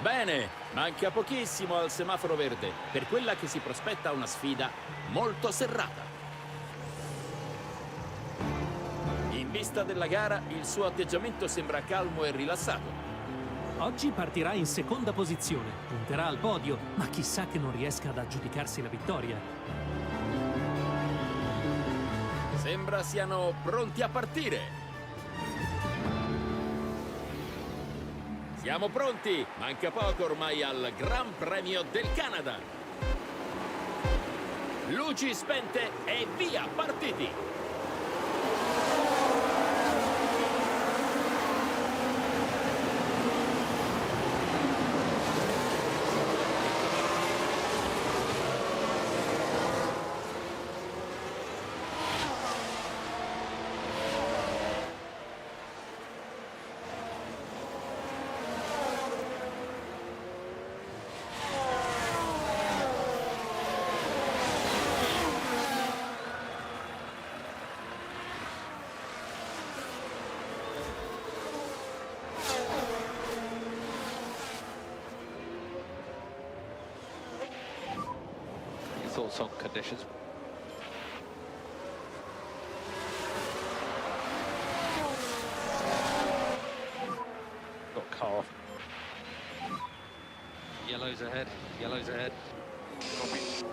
Bene, manca pochissimo al semaforo verde, per quella che si prospetta una sfida molto serrata. In vista della gara, il suo atteggiamento sembra calmo e rilassato. Oggi partirà in seconda posizione, punterà al podio, ma chissà che non riesca ad aggiudicarsi la vittoria. Sembra siano pronti a partire. Siamo pronti, manca poco ormai al Gran Premio del Canada. Luci spente e via, partiti! Thoughts on conditions? Got car off. Yellow's ahead, yellow's ahead. Copy.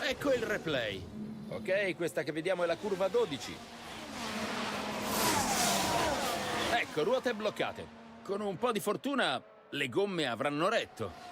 Ecco il replay. Ok, questa che vediamo è la curva 12. Ecco, ruote bloccate. Con un po' di fortuna le gomme avranno retto.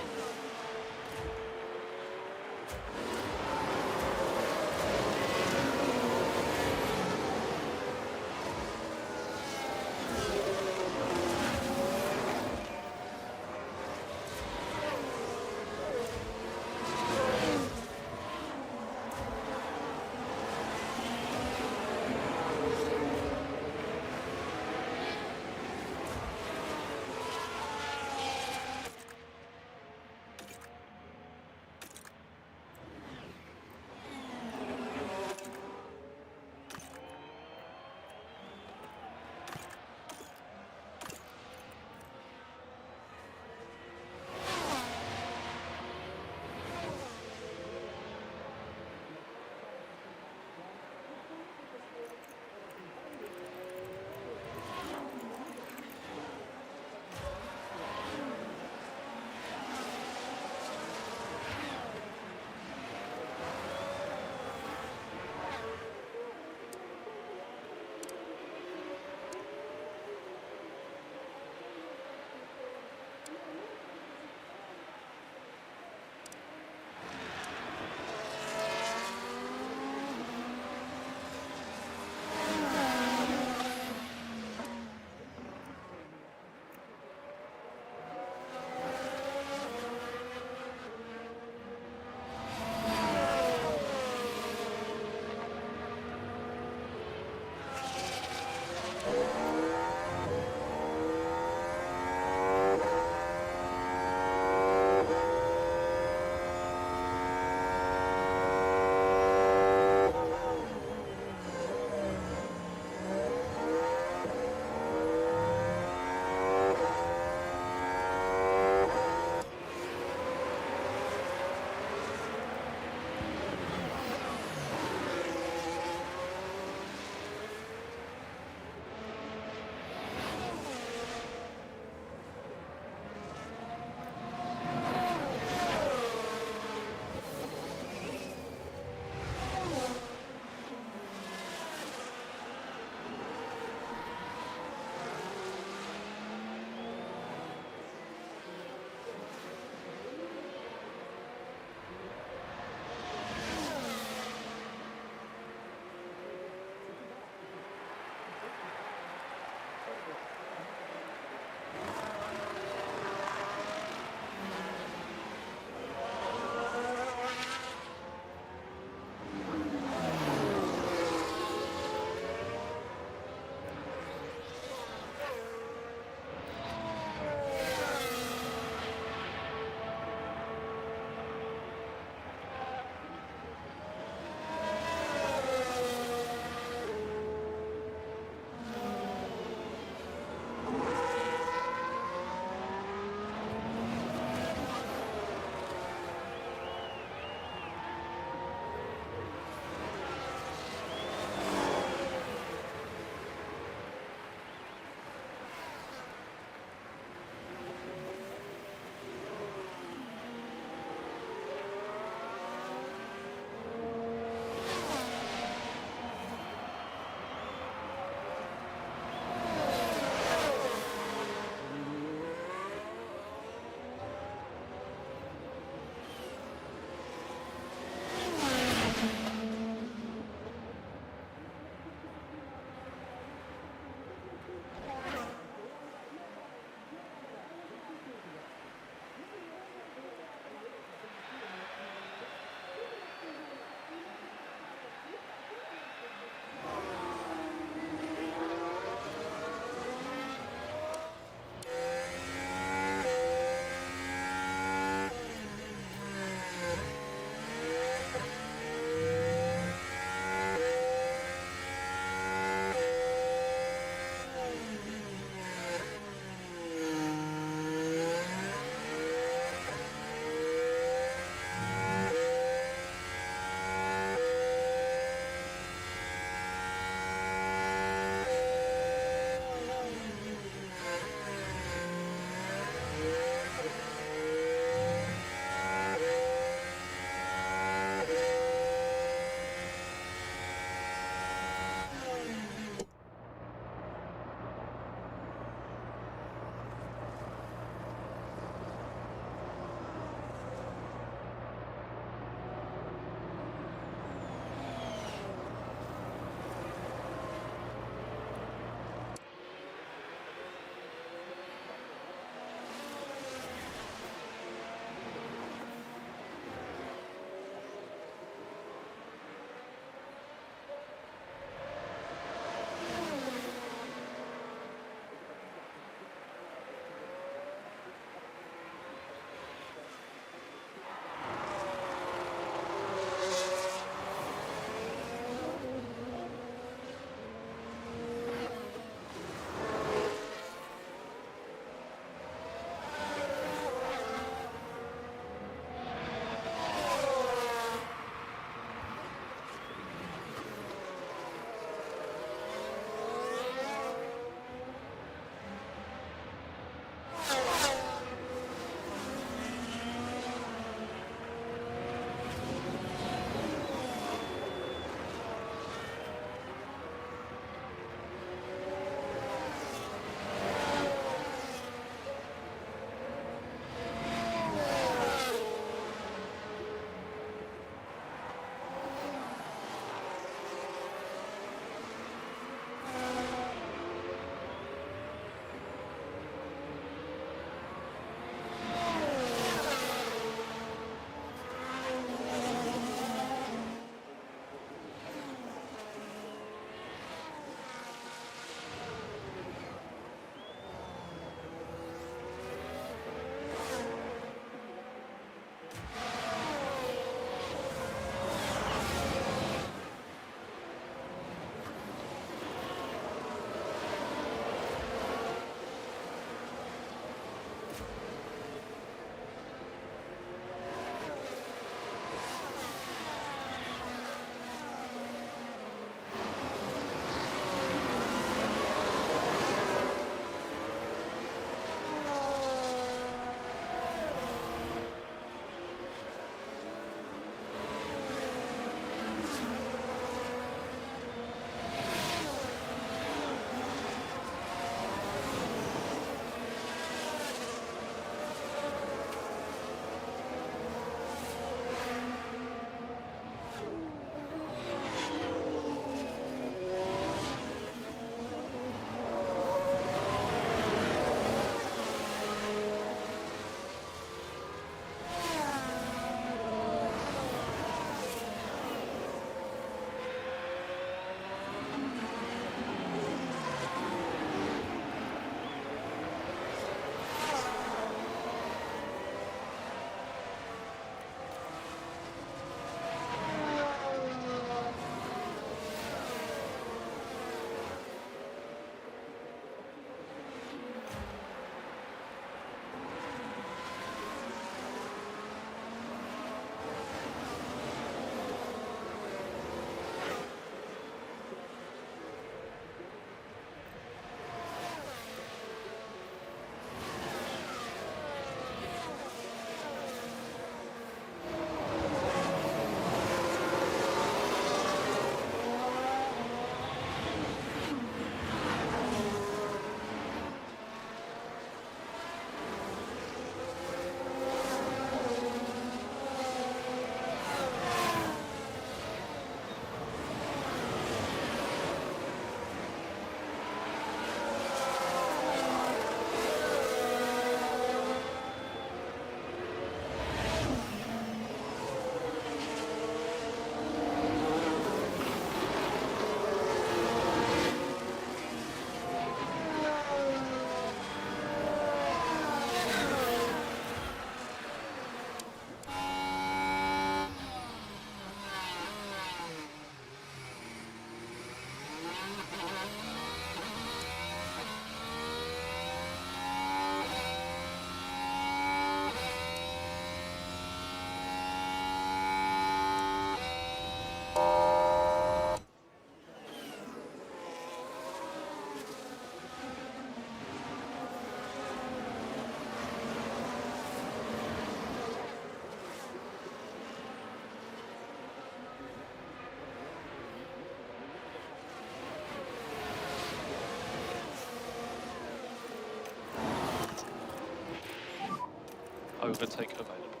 Overtake available.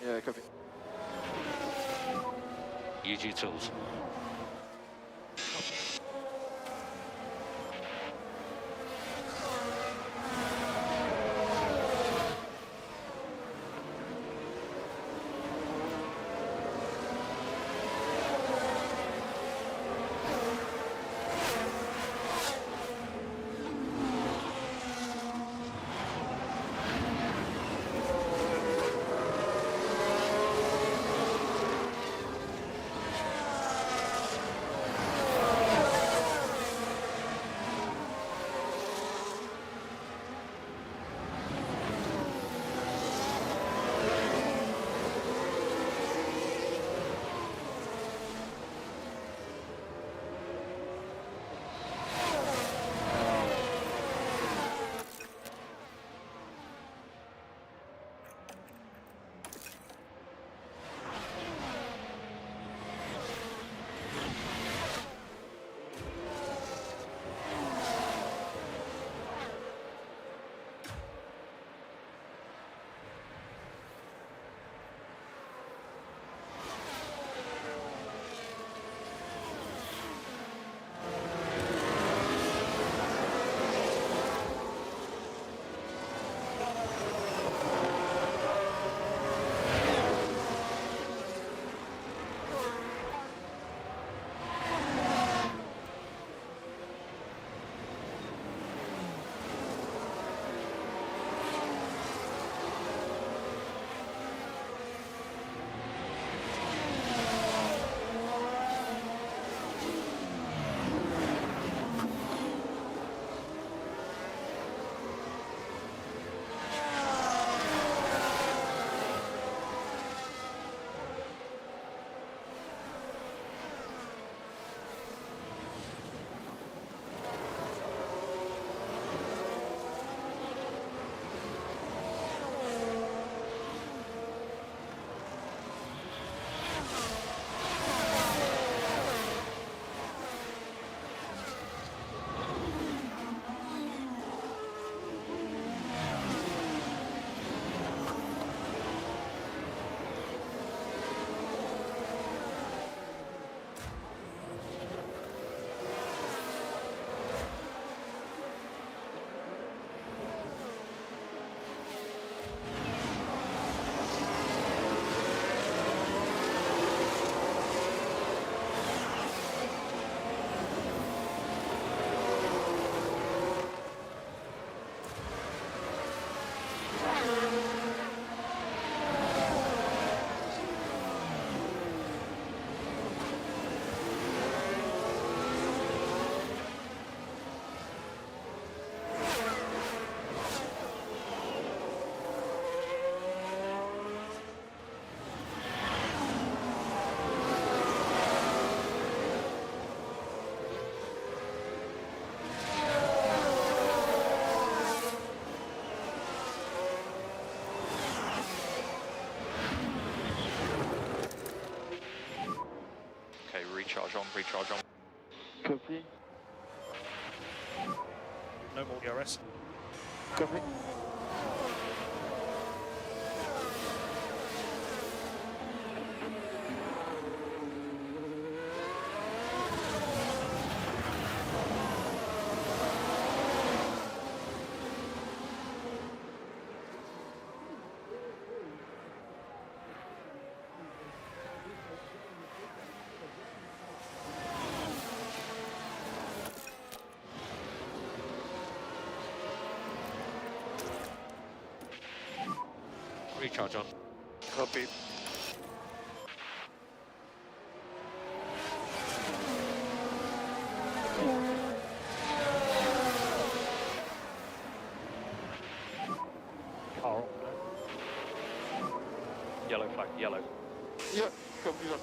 Yeah, copy. Use your tools. recharge on. Copy. No more DRS. Copy. Recharge on. Copy. Copy. Yellow. Yeah, copy that.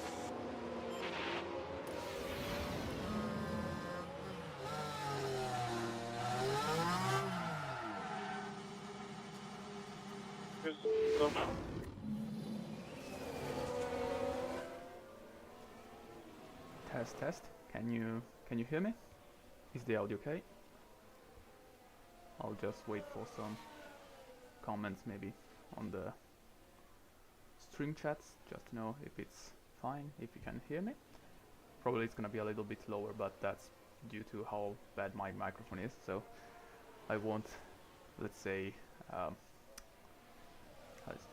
Good. Go. Test, test. Can you hear me? Is the audio okay? I'll just wait for some comments maybe on the stream chats just to know if it's fine, if you can hear me. Probably it's gonna be a little bit lower, but that's due to how bad my microphone is, so I won't, let's say, as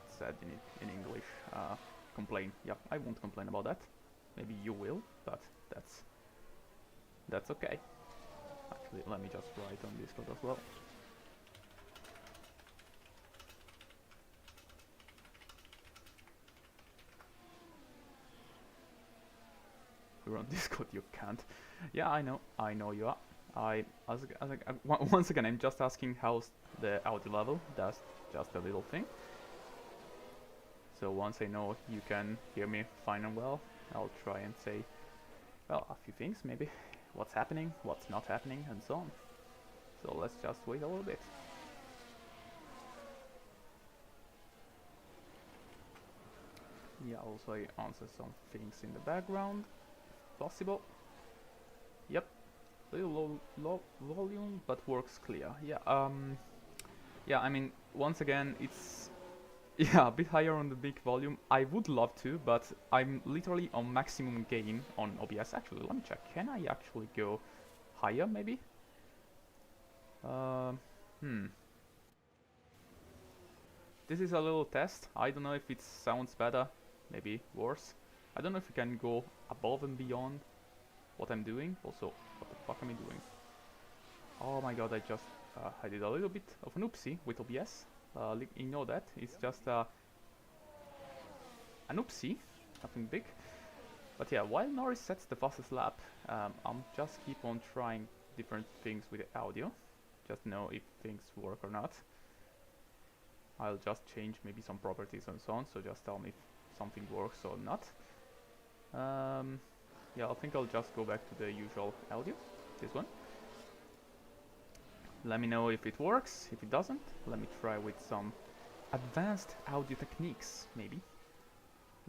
said in English, complain. Yeah, I won't complain about that. Maybe you will, but that's okay. Actually, let me just write on Discord as well. We're on Discord, you can't. Yeah, I know you are. Once again, I'm just asking how's the audio level. That's just a little thing. So once I know you can hear me fine and well, I'll try and say, well, a few things, maybe what's happening, what's not happening, and so on. So let's just wait a little bit. Yeah, also I answer some things in the background, if possible. Yep, little low volume, but works clear. Yeah, I mean, once again, it's yeah, a bit higher on the big volume. I would love to, but I'm literally on maximum gain on OBS. Actually, let me check. Can I actually go higher, maybe? This is a little test. I don't know if it sounds better, maybe worse. I don't know if you can go above and beyond what I'm doing. Also, what the fuck am I doing? Oh my god, I did a little bit of an oopsie with OBS. Ignore that, it's just an oopsie, nothing big. But yeah, while Norris sets the fastest lap, I'm just keep on trying different things with the audio, just know if things work or not. I'll just change maybe some properties and so on, so just tell me if something works or not. Yeah, I think I'll just go back to the usual audio, this one. Let me know if it works. If it doesn't, let me try with some advanced audio techniques, maybe.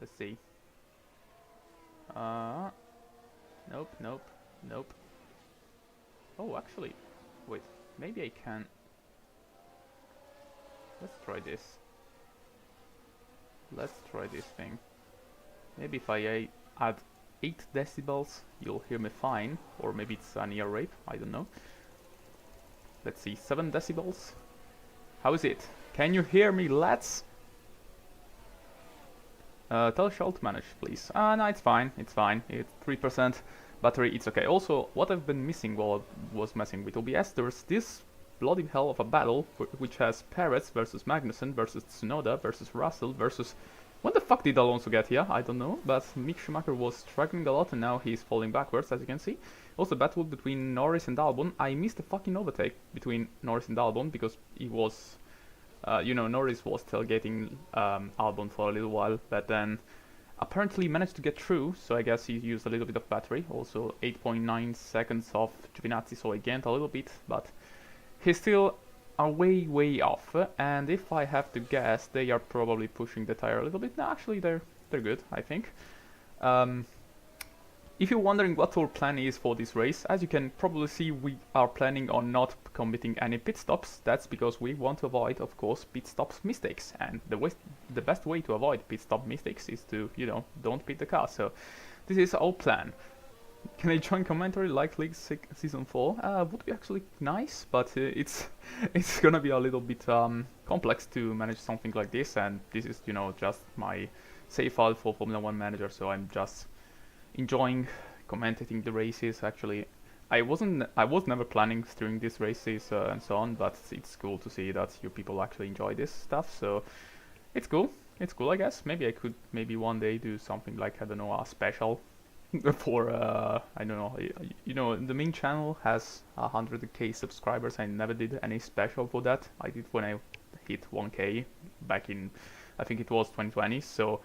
Let's see. Nope. Oh, actually, wait. Maybe I can. Let's try this. Let's try this thing. Maybe if I add 8 decibels, you'll hear me fine. Or maybe it's an ear rape, I don't know. Let's see, 7 decibels. How is it? Can you hear me, lads? Tell Shell to manage, please. No, it's fine, it's fine. It's 3% battery, it's okay. Also, what I've been missing while I was messing with OBS, there's this bloody hell of a battle which has Perez versus Magnussen versus Tsunoda versus Russell versus... When the fuck did Alonso get here? I don't know, but Mick Schumacher was struggling a lot and now he's falling backwards, as you can see. Also, battle between Norris and Albon. I missed a fucking overtake between Norris and Albon because he was... you know, Norris was tailgating Albon for a little while, but then apparently managed to get through, so I guess he used a little bit of battery. Also 8.9 seconds of Giovinazzi, so I gained a little bit, but he's still a way off. And if I have to guess, they are probably pushing the tire a little bit. No, actually they're good, I think. If you're wondering what our plan is for this race, as you can probably see, we are planning on not committing any pit stops. That's because we want to avoid, of course, pit stops mistakes. And the best way to avoid pit stop mistakes is to, you know, don't pit the car. So this is our plan. Can I join commentary like League Season 4? Would be actually nice, but it's gonna be a little bit complex to manage something like this. And this is, you know, just my save file for Formula 1 Manager, so I'm just enjoying commentating the races. Actually, I was never planning steering these races and so on, but it's cool to see that you people actually enjoy this stuff. So it's cool, I guess. Maybe I could one day do something like, I don't know, a special for I don't know, you know, the main channel has 100k subscribers. I never did any special for that. I did when I hit 1k back in, I think it was 2020. So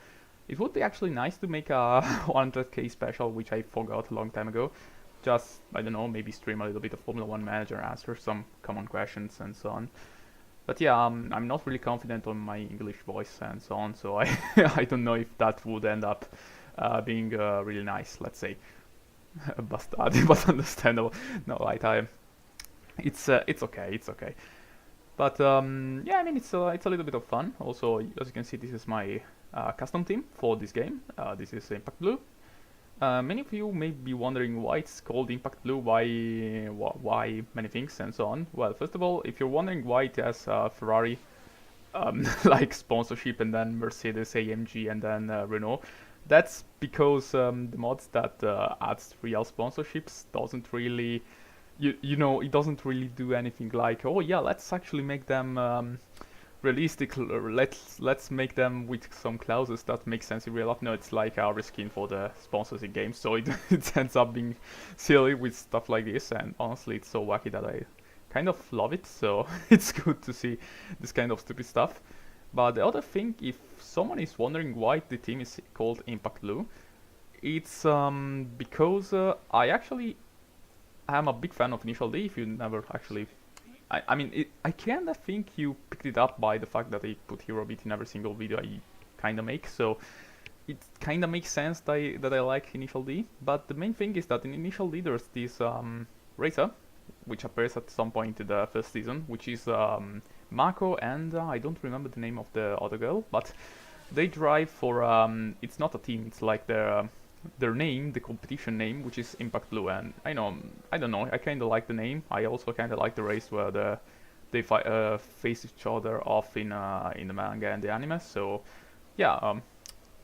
It would be actually nice to make a 100k special, which I forgot a long time ago. Just, I don't know, maybe stream a little bit of Formula 1 Manager, answer some common questions and so on. But yeah, I'm not really confident on my English voice and so on, so I I don't know if that would end up being really nice, let's say. Bastard, but understandable. No, right, it's okay, it's okay. But yeah, I mean, it's a little bit of fun. Also, as you can see, this is my custom team for this game. This is Impact Blue. Many of you may be wondering why it's called Impact Blue, why many things and so on. Well, first of all, if you're wondering why it has Ferrari like sponsorship and then Mercedes AMG and then Renault, that's because the mods that adds real sponsorships doesn't really, you know, it doesn't really do anything like, oh yeah, let's actually make them realistic, let's make them with some clauses that make sense in real life. No, it's like our skin for the sponsors in games, so it ends up being silly with stuff like this, and honestly it's so wacky that I kind of love it, so it's good to see this kind of stupid stuff. But the other thing, if someone is wondering why the team is called Impact Blue, it's because I actually am a big fan of Initial D. If you never actually, I mean, I kinda think you picked it up by the fact that I put Hero Beat in every single video I kinda make, so it kinda makes sense that I like Initial D. But the main thing is that in Initial D there's this racer, which appears at some point in the first season, which is Mako and I don't remember the name of the other girl, but they drive for, it's not a team, it's like their name, the competition name, which is Impact Blue, and I don't know, I kind of like the name. I also kind of like the race where they face each other off in the manga and the anime. So yeah,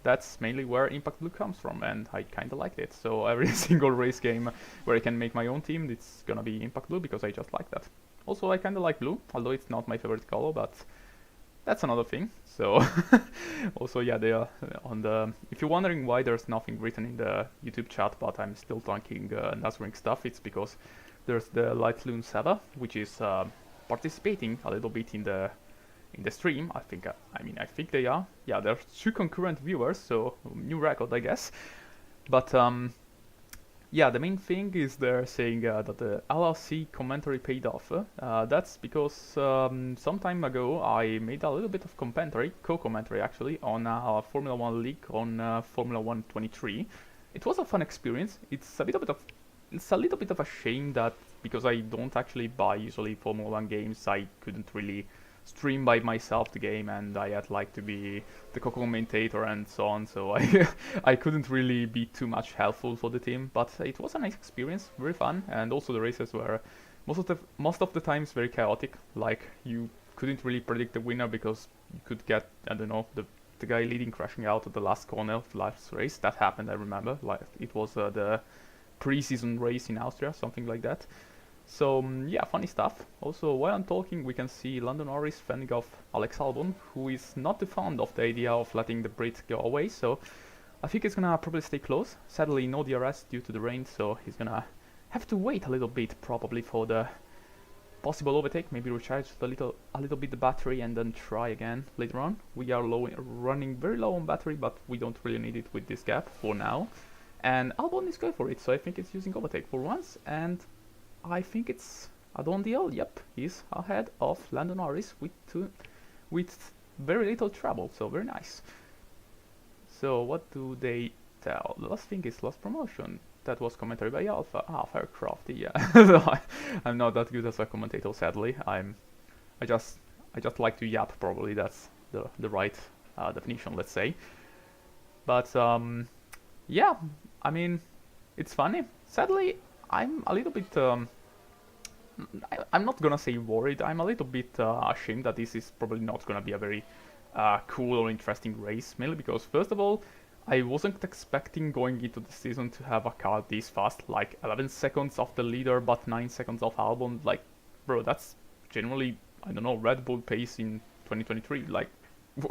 that's mainly where Impact Blue comes from, and I kind of liked it. So every single race game where I can make my own team, it's gonna be Impact Blue because I just like that. Also, I kind of like blue, although it's not my favorite color, but that's another thing. So also, yeah, they are on the, if you're wondering why there's nothing written in the YouTube chat but I'm still talking Nazring stuff, it's because there's the Light Loon Saba, which is participating a little bit in the stream. I think I think they are. Yeah, there's 2 concurrent viewers, so new record, I guess. But yeah, the main thing is they're saying that the LLC commentary paid off. That's because some time ago I made a little bit of co-commentary actually, on Formula 1 League on Formula 1 23. It was a fun experience. It's a little bit of a shame that because I don't actually buy usually Formula 1 games, I couldn't really stream by myself the game, and I had like to be the co-commentator and so on, so I couldn't really be too much helpful for the team, but it was a nice experience, very fun, and also the races were most of the times very chaotic. Like you couldn't really predict the winner because you could get, I don't know, the guy leading crashing out at the last corner of the last race. That happened, I remember, like it was the pre-season race in Austria, something like that. So yeah, funny stuff. Also, while I'm talking, we can see Lando Norris fending off Alex Albon, who is not too fond of the idea of letting the Brit go away, so I think he's gonna probably stay close. Sadly, no DRS due to the rain, so he's gonna have to wait a little bit probably for the possible overtake, maybe recharge a little bit the battery and then try again later on. We are running very low on battery, but we don't really need it with this gap for now. And Albon is going for it, so I think it's using overtake for once, and I think it's a done deal. Yep, he's ahead of Lando Norris with very little trouble, so very nice. So what do they tell? The last thing is last promotion. That was commentary by Alpha. Aircraft, yeah. I'm not that good as a commentator, sadly. I just like to yap, probably that's the right definition, let's say. But yeah, I mean, it's funny. Sadly, I'm a little bit, I'm not gonna say worried, I'm a little bit ashamed that this is probably not gonna be a very cool or interesting race, mainly because, first of all, I wasn't expecting going into the season to have a car this fast, like 11 seconds off the leader but 9 seconds off Albon. Like, bro, that's generally, I don't know, Red Bull pace in 2023, like,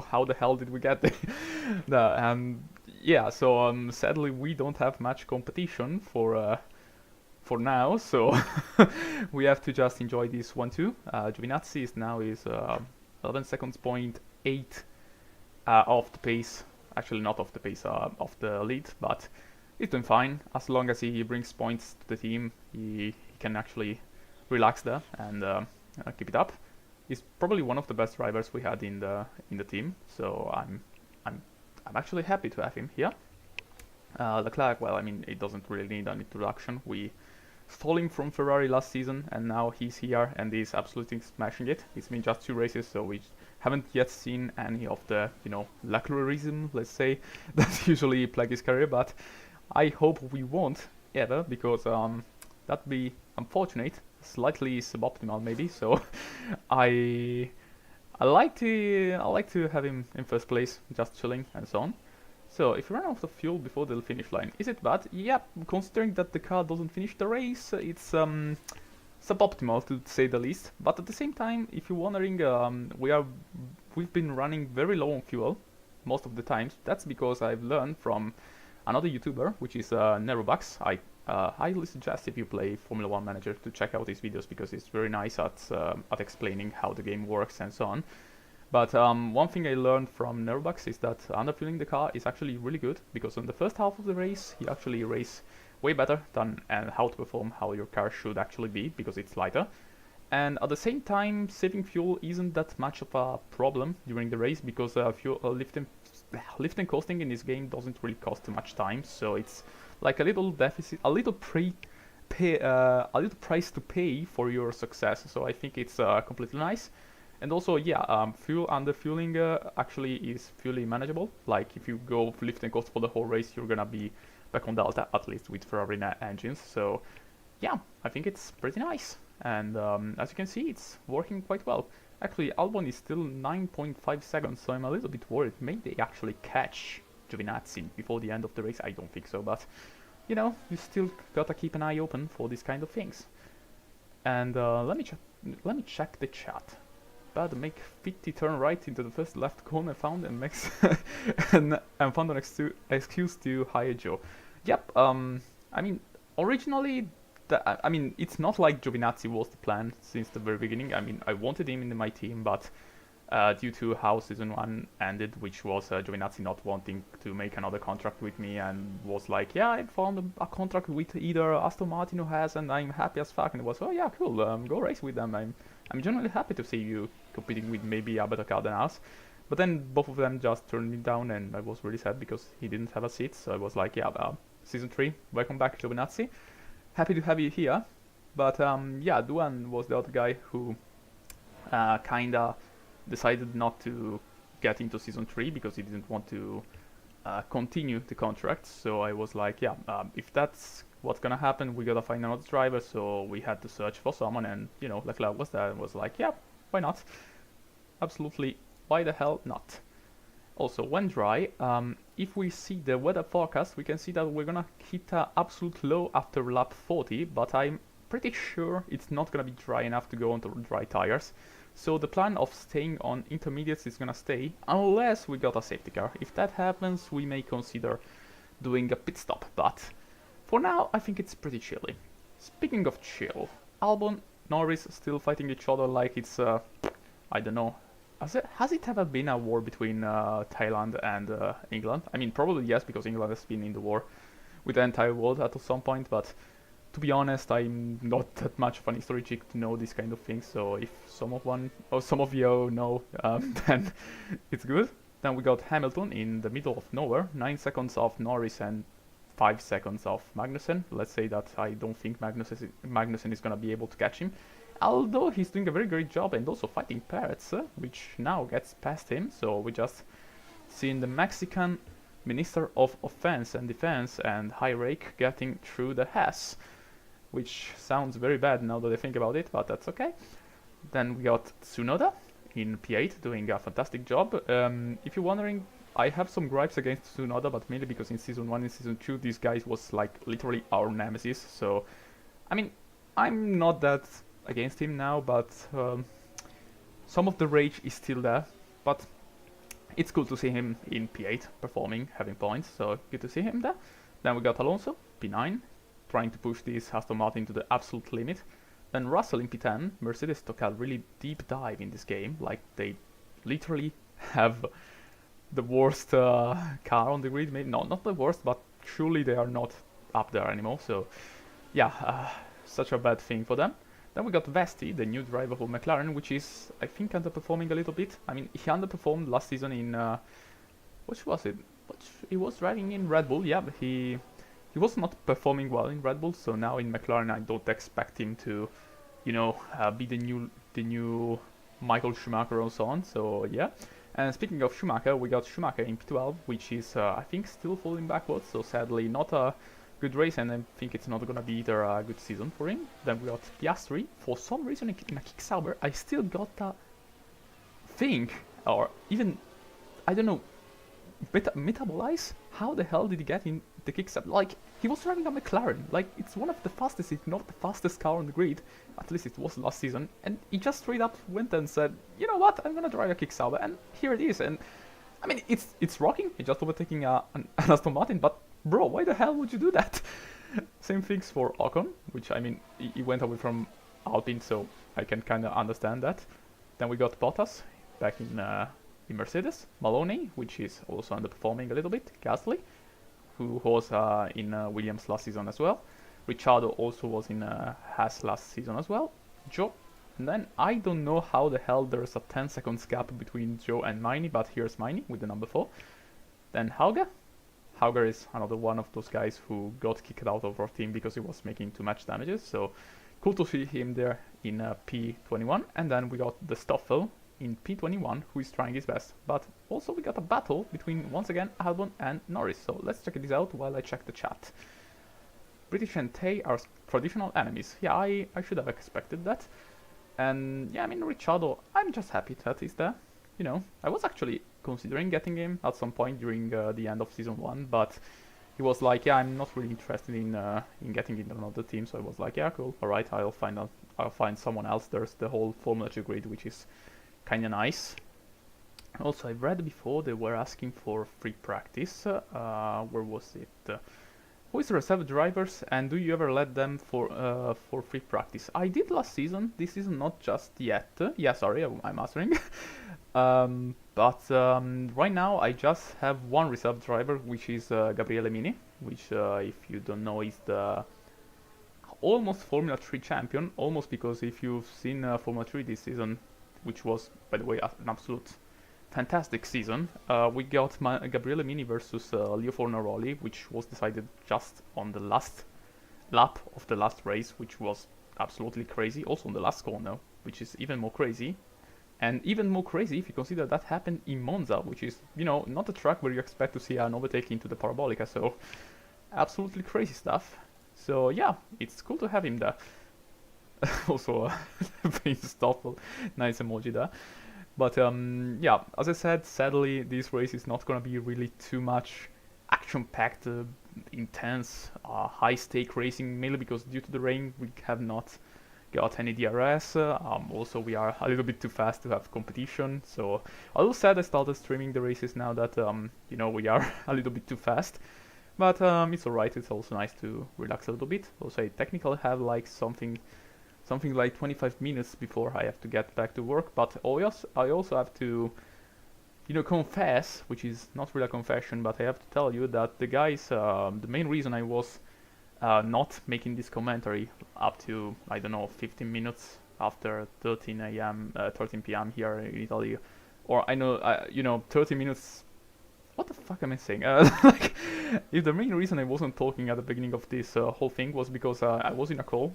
how the hell did we get there? And yeah, so sadly we don't have much competition for now, so we have to just enjoy this 1-2. Giovinazzi is now 11 seconds point 8 off the pace actually not off the pace of the lead, but he's doing fine. As long as he brings points to the team, he can actually relax there and keep it up. He's probably one of the best drivers we had in the team, so I'm actually happy to have him here. Leclerc, well, I mean, it doesn't really need an introduction. We stole him from Ferrari last season, and now he's here and he's absolutely smashing it. It's been just 2 races, so we haven't yet seen any of the, you know, Leclercism, let's say, that usually plague his career, but I hope we won't ever, because that'd be unfortunate, slightly suboptimal maybe. So I like to have him in first place, just chilling and so on. So if you run out of fuel before the finish line, is it bad? Yeah, considering that the car doesn't finish the race, it's suboptimal to say the least. But at the same time, if you're wondering, we've been running very low on fuel most of the times. That's because I've learned from another YouTuber, which is Nerobucks. I highly suggest, if you play Formula 1 Manager, to check out his videos, because it's very nice at explaining how the game works and so on. But one thing I learned from Nerobucks is that underfueling the car is actually really good, because on the first half of the race you actually race way better than how to perform how your car should actually be, because it's lighter. And at the same time, saving fuel isn't that much of a problem during the race, because fuel lift and coasting in this game doesn't really cost too much time, so it's like a little deficit, a little price to pay for your success. So I think it's completely nice. And also, yeah, fuel underfueling actually is fully manageable. Like if you go lift and coast for the whole race, you're gonna be back on delta, at least with Ferrari engines. So yeah, I think it's pretty nice. And as you can see, it's working quite well. Actually, Albon is still 9.5 seconds, so I'm a little bit worried. Maybe they actually catch Giovinazzi before the end of the race. I don't think so, but you know, you still gotta keep an eye open for these kind of things. And let me check the chat. Bad make 50 turn right into the first left corner found and makes and found an excuse to hire Joe. Yep. I mean, originally, I mean, it's not like Giovinazzi was the plan since the very beginning. I mean, I wanted him in my team, but due to how season 1 ended, which was Giovinazzi not wanting to make another contract with me, and was like, yeah, I found a contract with either Aston Martin who has, and I'm happy as fuck. And it was, oh yeah, cool, go race with them. I'm genuinely happy to see you competing with maybe a better car than us. But then both of them just turned me down, and I was really sad because he didn't have a seat. So I was like, yeah, season 3, welcome back, Giovinazzi. Happy to have you here. But yeah, Duan was the other guy who kinda decided not to get into season 3 because he didn't want to continue the contract. So I was like, yeah, if that's what's gonna happen, we gotta find another driver. So we had to search for someone, and you know, Leclerc was there and was like, yeah, why not? Absolutely, why the hell not? Also, when dry, if we see the weather forecast, we can see that we're gonna hit an absolute low after lap 40, but I'm pretty sure it's not gonna be dry enough to go onto dry tires. So the plan of staying on intermediates is gonna stay, unless we got a safety car. If that happens, we may consider doing a pit stop, but for now, I think it's pretty chilly. Speaking of chill, Albon, Norris still fighting each other like it's, I don't know. Has it ever been a war between Thailand and England? I mean, probably yes, because England has been in the war with the entire world at some point, but to be honest, I'm not that much of an history chick to know these kind of things, so if some of you know, then it's good. Then we got Hamilton in the middle of nowhere, 9 seconds off Norris and 5 seconds off Magnussen. Let's say that I don't think Magnussen is gonna be able to catch him, although he's doing a very great job and also fighting Perez, which now gets past him. So we just seen the Mexican Minister of Offense and Defense and High Rake getting through the Haas, which sounds very bad now that I think about it, but that's okay. Then we got Tsunoda in P8 doing a fantastic job. If you're wondering, I have some gripes against Tsunoda, but mainly because in Season 1 and Season 2 this guy was like literally our nemesis. So, I mean, I'm not that against him now, but some of the rage is still there. But it's cool to see him in P8 performing, having points, so good to see him there. Then we got Alonso, P9, trying to push this Aston Martin to the absolute limit. Then Russell in P10. Mercedes took a really deep dive in this game, like they literally have the worst car on the grid. Maybe not the worst, but surely they are not up there anymore. So yeah, such a bad thing for them. Then we got Vesti, the new driver for McLaren, which is, I think, underperforming a little bit. I mean, he underperformed last season in, which was it? He was driving in Red Bull, yeah, but he was not performing well in Red Bull. So now in McLaren, I don't expect him to, you know, be the new Michael Schumacher and so on. So yeah. And speaking of Schumacher, we got Schumacher in P12, which is, I think, still falling backwards. So sadly, not a good race, and I think it's not gonna be either a good season for him. Then we got Piastri. For some reason in a kick Sauber, I still got a thing, or even, I don't know, metabolize. How the hell did he get in the kick Sauber? Like, he was driving a McLaren. Like, it's one of the fastest, if not the fastest car on the grid. At least it was last season. And he just straight up went and said, you know what, I'm gonna drive a kick Sauber, and here it is. And I mean, it's rocking. He's just overtaking an Aston Martin, but bro, why the hell would you do that? Same things for Ocon, which, I mean, he went away from Alpine, so I can kind of understand that. Then we got Bottas back in Mercedes, Maloney, which is also underperforming a little bit, Gasly, who was in Williams last season as well. Ricciardo also was in Haas last season as well. Joe. And then I don't know how the hell there's a 10 seconds gap between Joe and Miney, but here's Miney with the number 4. Then Hauger. Hauger is another one of those guys who got kicked out of our team because he was making too much damages. So cool to see him there in P21. And then we got the Stoffel in P21, who is trying his best. But also we got a battle between, once again, Albon and Norris. So let's check this out while I check the chat. British and Tay are traditional enemies. Yeah, I should have expected that. And yeah, I mean, Ricciardo, I'm just happy that he's there. You know, I was actually considering getting him at some point during the end of season 1, but he was like, yeah, I'm not really interested in getting into another team. So I was like, yeah, cool, all right, I'll find someone else. There's the whole Formula 2 grid, which is kind of nice. Also, I've read before they were asking for free practice. Where was it? Who is the reserve drivers, and do you ever let them for free practice? I did last season. This season, not just yet. Yeah, sorry, I'm answering. But right now I just have one reserve driver, which is Gabriele Mini, which if you don't know is the almost Formula 3 champion. Almost, because if you've seen Formula 3 this season, which was, by the way, an absolute fantastic season, we got Gabriele Mini versus Leo Fornaroli, which was decided just on the last lap of the last race, which was absolutely crazy. Also on the last corner, which is even more crazy. And even more crazy if you consider that happened in Monza, which is, you know, not a track where you expect to see an overtake into the Parabolica. So absolutely crazy stuff. So yeah, it's cool to have him there. Also, Stoffel, nice emoji there. But yeah, as I said, sadly, this race is not going to be really too much action-packed, intense, high-stake racing, mainly because due to the rain, we have not got any DRS. Also, we are a little bit too fast to have competition. So, although sad, I started streaming the races now that, you know, we are a little bit too fast. But it's alright, it's also nice to relax a little bit. Also, I technically have like something like 25 minutes before I have to get back to work, but I also have to, you know, confess, which is not really a confession, but I have to tell you that the guys, the main reason I was not making this commentary up to, I don't know, 15 minutes after 13 p.m. here in Italy, or I know, you know, 30 minutes, what the fuck am I saying? Like, if the main reason I wasn't talking at the beginning of this whole thing was because I was in a call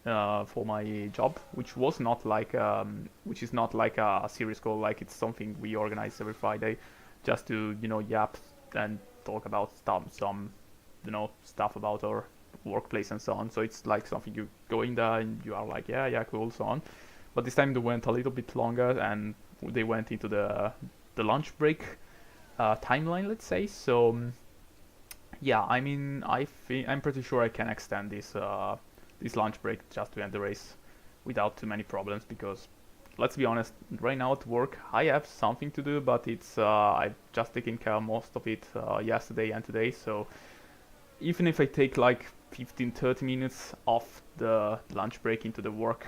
for my job, which is not like a serious call, like it's something we organize every Friday, just to, you know, yap and talk about some, you know, stuff about our workplace and so on. So it's like something you go in there and you are like, yeah, cool, so on. But this time they went a little bit longer and they went into the lunch break timeline, let's say. So yeah, I mean, I'm pretty sure I can extend this lunch break just to end the race without too many problems, because let's be honest, right now at work I have something to do, but it's I've just taken care of most of it yesterday and today. So even if I take like 15-30 minutes off the lunch break into the work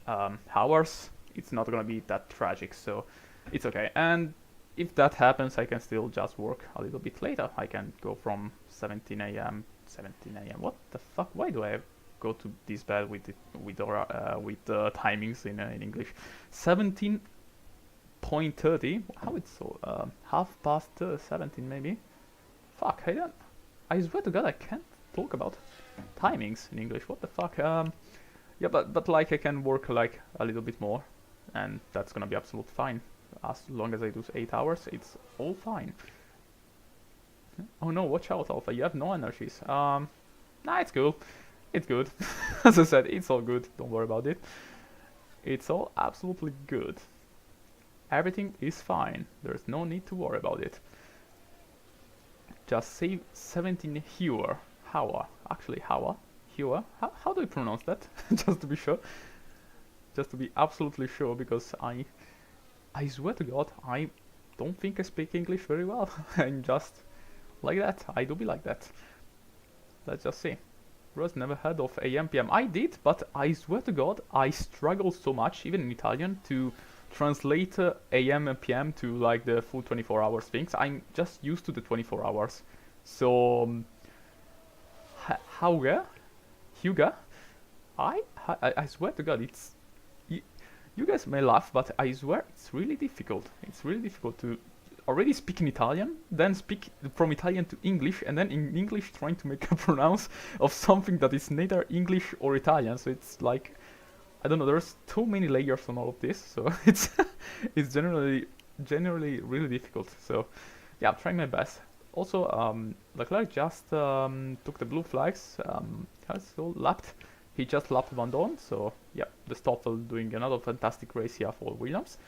hours, it's not gonna be that tragic, so it's okay. And if that happens, I can still just work a little bit later. I can go from 17 a.m. 17 a.m. What the fuck? Why do I go to this bad with timings in English? 17:30. How it's so 17 maybe? Fuck, I swear to God, I can't talk about timings in English. What the fuck? Yeah, but like I can work like a little bit more, and that's gonna be absolutely fine. As long as I do 8 hours, it's all fine. Oh no, watch out, Alpha, you have no energies. Nah, it's cool. It's good. As I said, it's all good. Don't worry about it. It's all absolutely good. Everything is fine. There's no need to worry about it. Just save 17 Hua. Actually, Hua. How do I pronounce that? Just to be sure. Just to be absolutely sure, because I swear to God, I don't think I speak English very well. I'm just like that. I do be like that. Let's just see. Rose never heard of AM PM. I did, but I swear to God, I struggle so much, even in Italian, to translate AM and PM to like the full 24 hours things. I'm just used to the 24 hours. So, Huga, I swear to God, it's... You guys may laugh, but I swear it's really difficult. It's really difficult to already speak in Italian, then speak from Italian to English, and then in English trying to make a pronounce of something that is neither English or Italian. So it's like, I don't know, there's too many layers on all of this, so it's generally really difficult. So yeah, I'm trying my best. Also, Leclerc just took the blue flags, he just lapped Van Dorn, so yeah, the Stoffel doing another fantastic race here for Williams.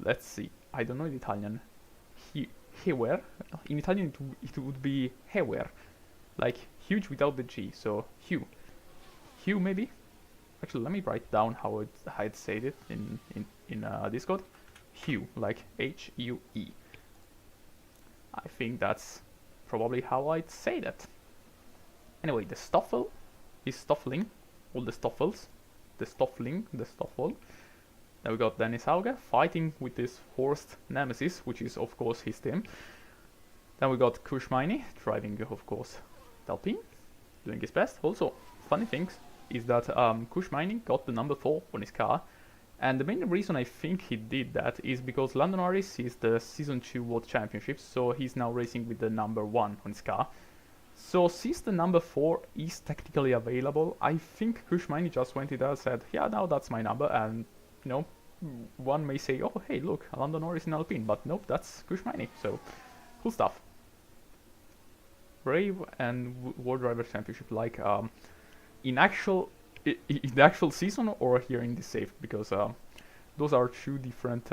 Let's see, I don't know in Italian. Hewer. In Italian it would be Hewer, like huge without the G, so Hugh maybe? Actually, let me write down how I'd say it in Discord. Hugh, like H-U-E. I think that's probably how I'd say that. Anyway, the Stoffel is Stoffling, all the Stoffels, the Stoffling, the Stoffel. Then we got Dennis Hauge fighting with this Horst Nemesis, which is of course his team. Then we got Kushmaini driving, of course, Alpine, doing his best. Also, funny things is that Kushmaini got the number 4 on his car, and the main reason I think he did that is because Lando Norris is the Season 2 World Championships, so he's now racing with the number 1 on his car. So since the number 4 is technically available, I think Kushmaini just went in there and said, yeah, now that's my number, and you know, one may say, oh hey, look, Lando Norris in Alpine, but nope, that's Kushmaini, so cool stuff. Brave and World Driver Championship, like in the actual season or here in the save, because those are two different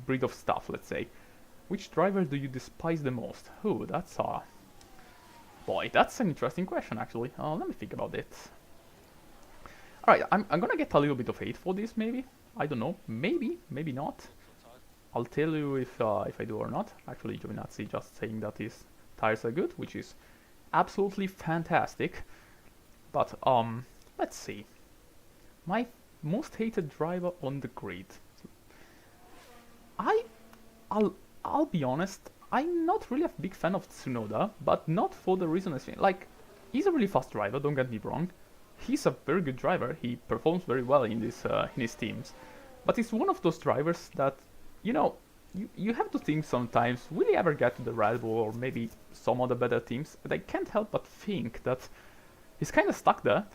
breed of stuff, let's say. Which driver do you despise the most? Oh, that's boy, that's an interesting question actually. Let me think about it. Alright, I'm gonna get a little bit of hate for this, maybe. I don't know. Maybe not. I'll tell you if I do or not. Actually, Giovinazzi just saying that his tires are good, which is absolutely fantastic. But, let's see. My most hated driver on the grid. I'll be honest, I'm not really a big fan of Tsunoda, but not for the reason I think. Like, he's a really fast driver, don't get me wrong. He's a very good driver, he performs very well in his teams. But he's one of those drivers that, you know, you have to think sometimes, will he ever get to the Red Bull or maybe some other better teams? And I can't help but think that he's kind of stuck there.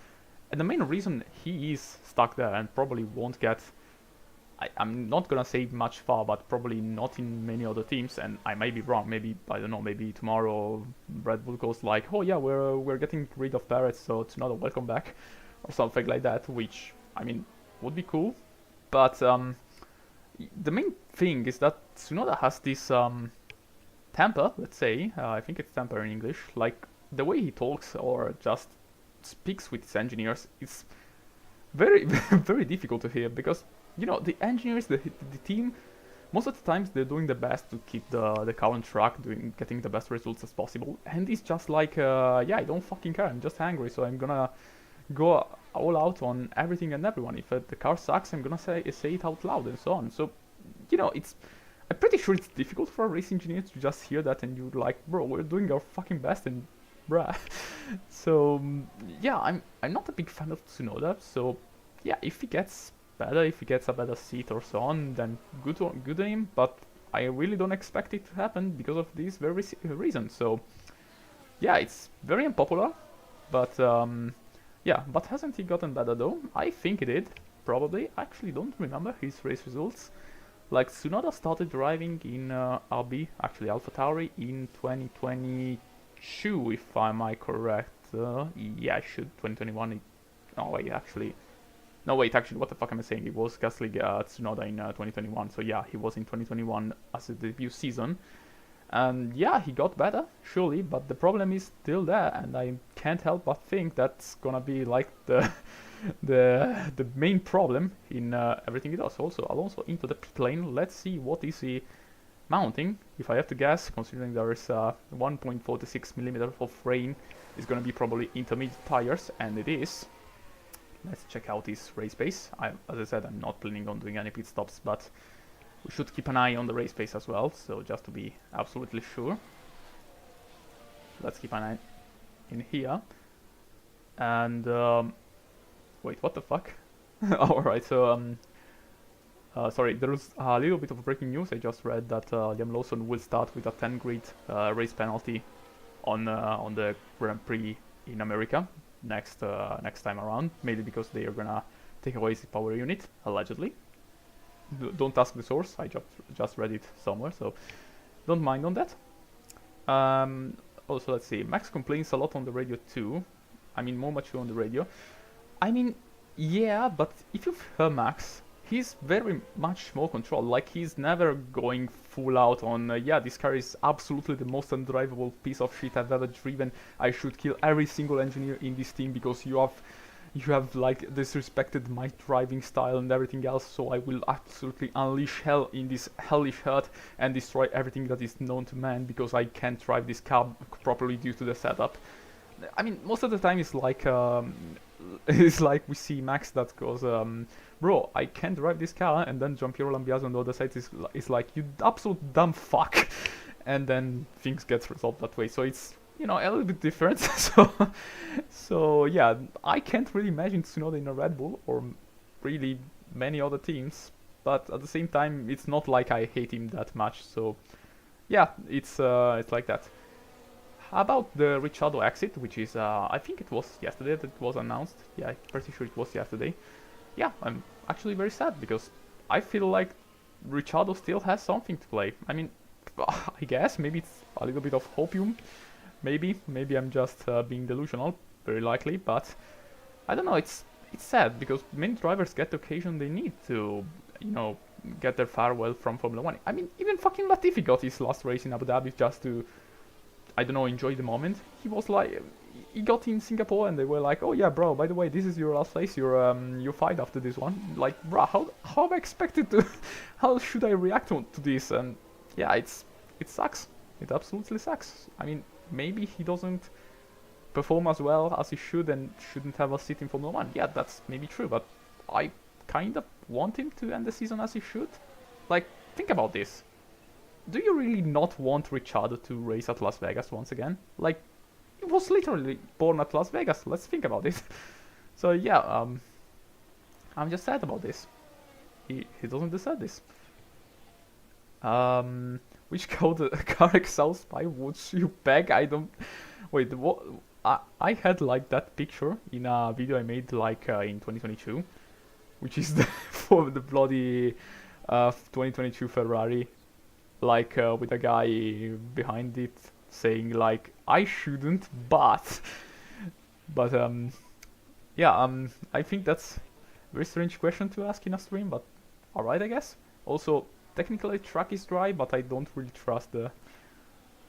And the main reason he is stuck there and probably won't get, I'm not gonna say much far, but probably not in many other teams, and I may be wrong, maybe, I don't know, maybe tomorrow Red Bull goes like, oh yeah, we're getting rid of Perez, so Tsunoda, welcome back, or something like that, which, I mean, would be cool, but the main thing is that Tsunoda has this temper, let's say, I think it's temper in English, like, the way he talks or just speaks with his engineers, it's very, very difficult to hear, because you know, the engineers, the team, most of the times they're doing the best to keep the car on track, getting the best results as possible. And it's just like, yeah, I don't fucking care, I'm just angry, so I'm gonna go all out on everything and everyone. If the car sucks, I'm gonna say it out loud and so on. So, you know, I'm pretty sure it's difficult for a race engineer to just hear that and you're like, bro, we're doing our fucking best and bruh. So yeah, I'm not a big fan of Tsunoda. So yeah, if he gets better, if he gets a better seat or so on, then good on him. But I really don't expect it to happen because of this very reason. So yeah, it's very unpopular, but yeah, but hasn't he gotten better though? I think he did, probably. I actually don't remember his race results. Like Tsunoda started driving in RB, actually AlphaTauri, in 2022, if am I correct. Yeah, I should 2021. No wait, actually. No wait, actually, what the fuck am I saying? It was Gasly Tsunoda in 2021. So yeah, he was in 2021 as a debut season. And yeah, he got better, surely, but the problem is still there, and I can't help but think that's gonna be like the the main problem in everything he does. Also, Alonso into the pit lane. Let's see what is he mounting. If I have to guess, considering there is 1.46 millimeters of rain, it's gonna be probably intermediate tires, and it is. Let's check out his race pace. As I said, I'm not planning on doing any pit stops, but we should keep an eye on the race pace as well, so just to be absolutely sure. Let's keep an eye in here. And wait, what the fuck? Alright, so sorry, there was a little bit of breaking news. I just read that Liam Lawson will start with a 10 grid race penalty on the Grand Prix in America next time around, mainly because they are gonna take away his power unit, allegedly. Don't ask the source, I just read it somewhere, so don't mind on that. Also, let's see, Max complains a lot on the radio too. I mean, more mature on the radio. I mean, yeah, but if you've heard Max, he's very much more controlled. Like, he's never going full out on, yeah, this car is absolutely the most undrivable piece of shit I've ever driven. I should kill every single engineer in this team because you have like disrespected my driving style and everything else, so I will absolutely unleash hell in this hellish earth and destroy everything that is known to man because I can't drive this car properly due to the setup. I mean, most of the time it's like we see Max that goes, bro, I can't drive this car, and then Giampiero Lambiase on the other side is like, you absolute dumb fuck, and then things get resolved that way. So it's, you know, a little bit different. So yeah, I can't really imagine Tsunoda in a Red Bull or really many other teams, but at the same time, it's not like I hate him that much. So yeah, it's like that. How about the Ricciardo exit, which is I think it was yesterday that it was announced. Yeah, I'm pretty sure it was yesterday. Yeah, I'm actually very sad because I feel like Ricciardo still has something to play. I mean, I guess maybe it's a little bit of hopium. Maybe I'm just being delusional, very likely, but I don't know, it's sad because many drivers get the occasion they need to, you know, get their farewell from Formula 1. I mean, even fucking Latifi got his last race in Abu Dhabi just to, I don't know, enjoy the moment. He was like, he got in Singapore and they were like, oh yeah, bro, by the way, this is your last race, you're fired after this one. Like, bro, how am I expected to, how should I react to this? And yeah, it sucks. It absolutely sucks. I mean, maybe he doesn't perform as well as he should and shouldn't have a seat in Formula 1. Yeah, that's maybe true, but I kind of want him to end the season as he should. Like, think about this. Do you really not want Ricciardo to race at Las Vegas once again? Like, he was literally born at Las Vegas. Let's think about it. So yeah, I'm just sad about this. He doesn't deserve this. Which car exhaust pipe would you bag? I don't... Wait, what? I had like that picture in a video I made like in 2022, which is for the bloody 2022 Ferrari, like with a guy behind it saying like, I shouldn't, but yeah, I think that's a very strange question to ask in a stream, but alright, I guess. Also, technically track is dry, but I don't really trust the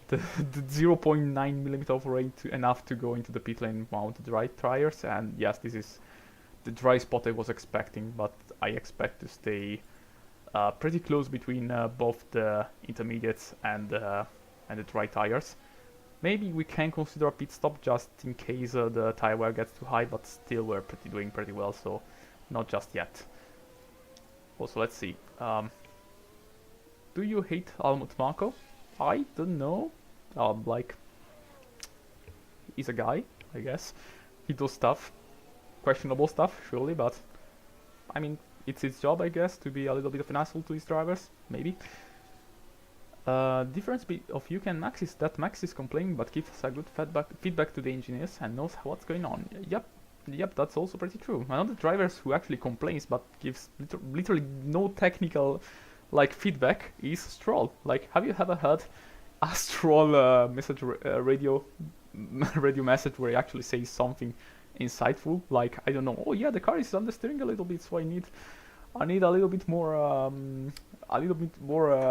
0.9 millimeter of rain enough to go into the pit lane mount dry tires. And yes, this is the dry spot I was expecting, but I expect to stay pretty close between both the intermediates and the dry tires. Maybe we can consider a pit stop just in case the tire wear gets too high, but still we're doing pretty well, so not just yet. Also, let's see. do you hate Helmut Marko? I don't know. Like, he's a guy, I guess. He does stuff, questionable stuff, surely, but I mean, it's his job, I guess, to be a little bit of an asshole to his drivers, maybe. Difference of UK and Max is that Max is complaining but gives a good feedback to the engineers and knows what's going on. Yep, that's also pretty true. Another drivers who actually complains but gives literally no technical like feedback is Stroll. Like, have you ever heard a Stroll message radio message where he actually says something insightful? Like, I don't know. Oh yeah, the car is understeering a little bit, so I need a little bit more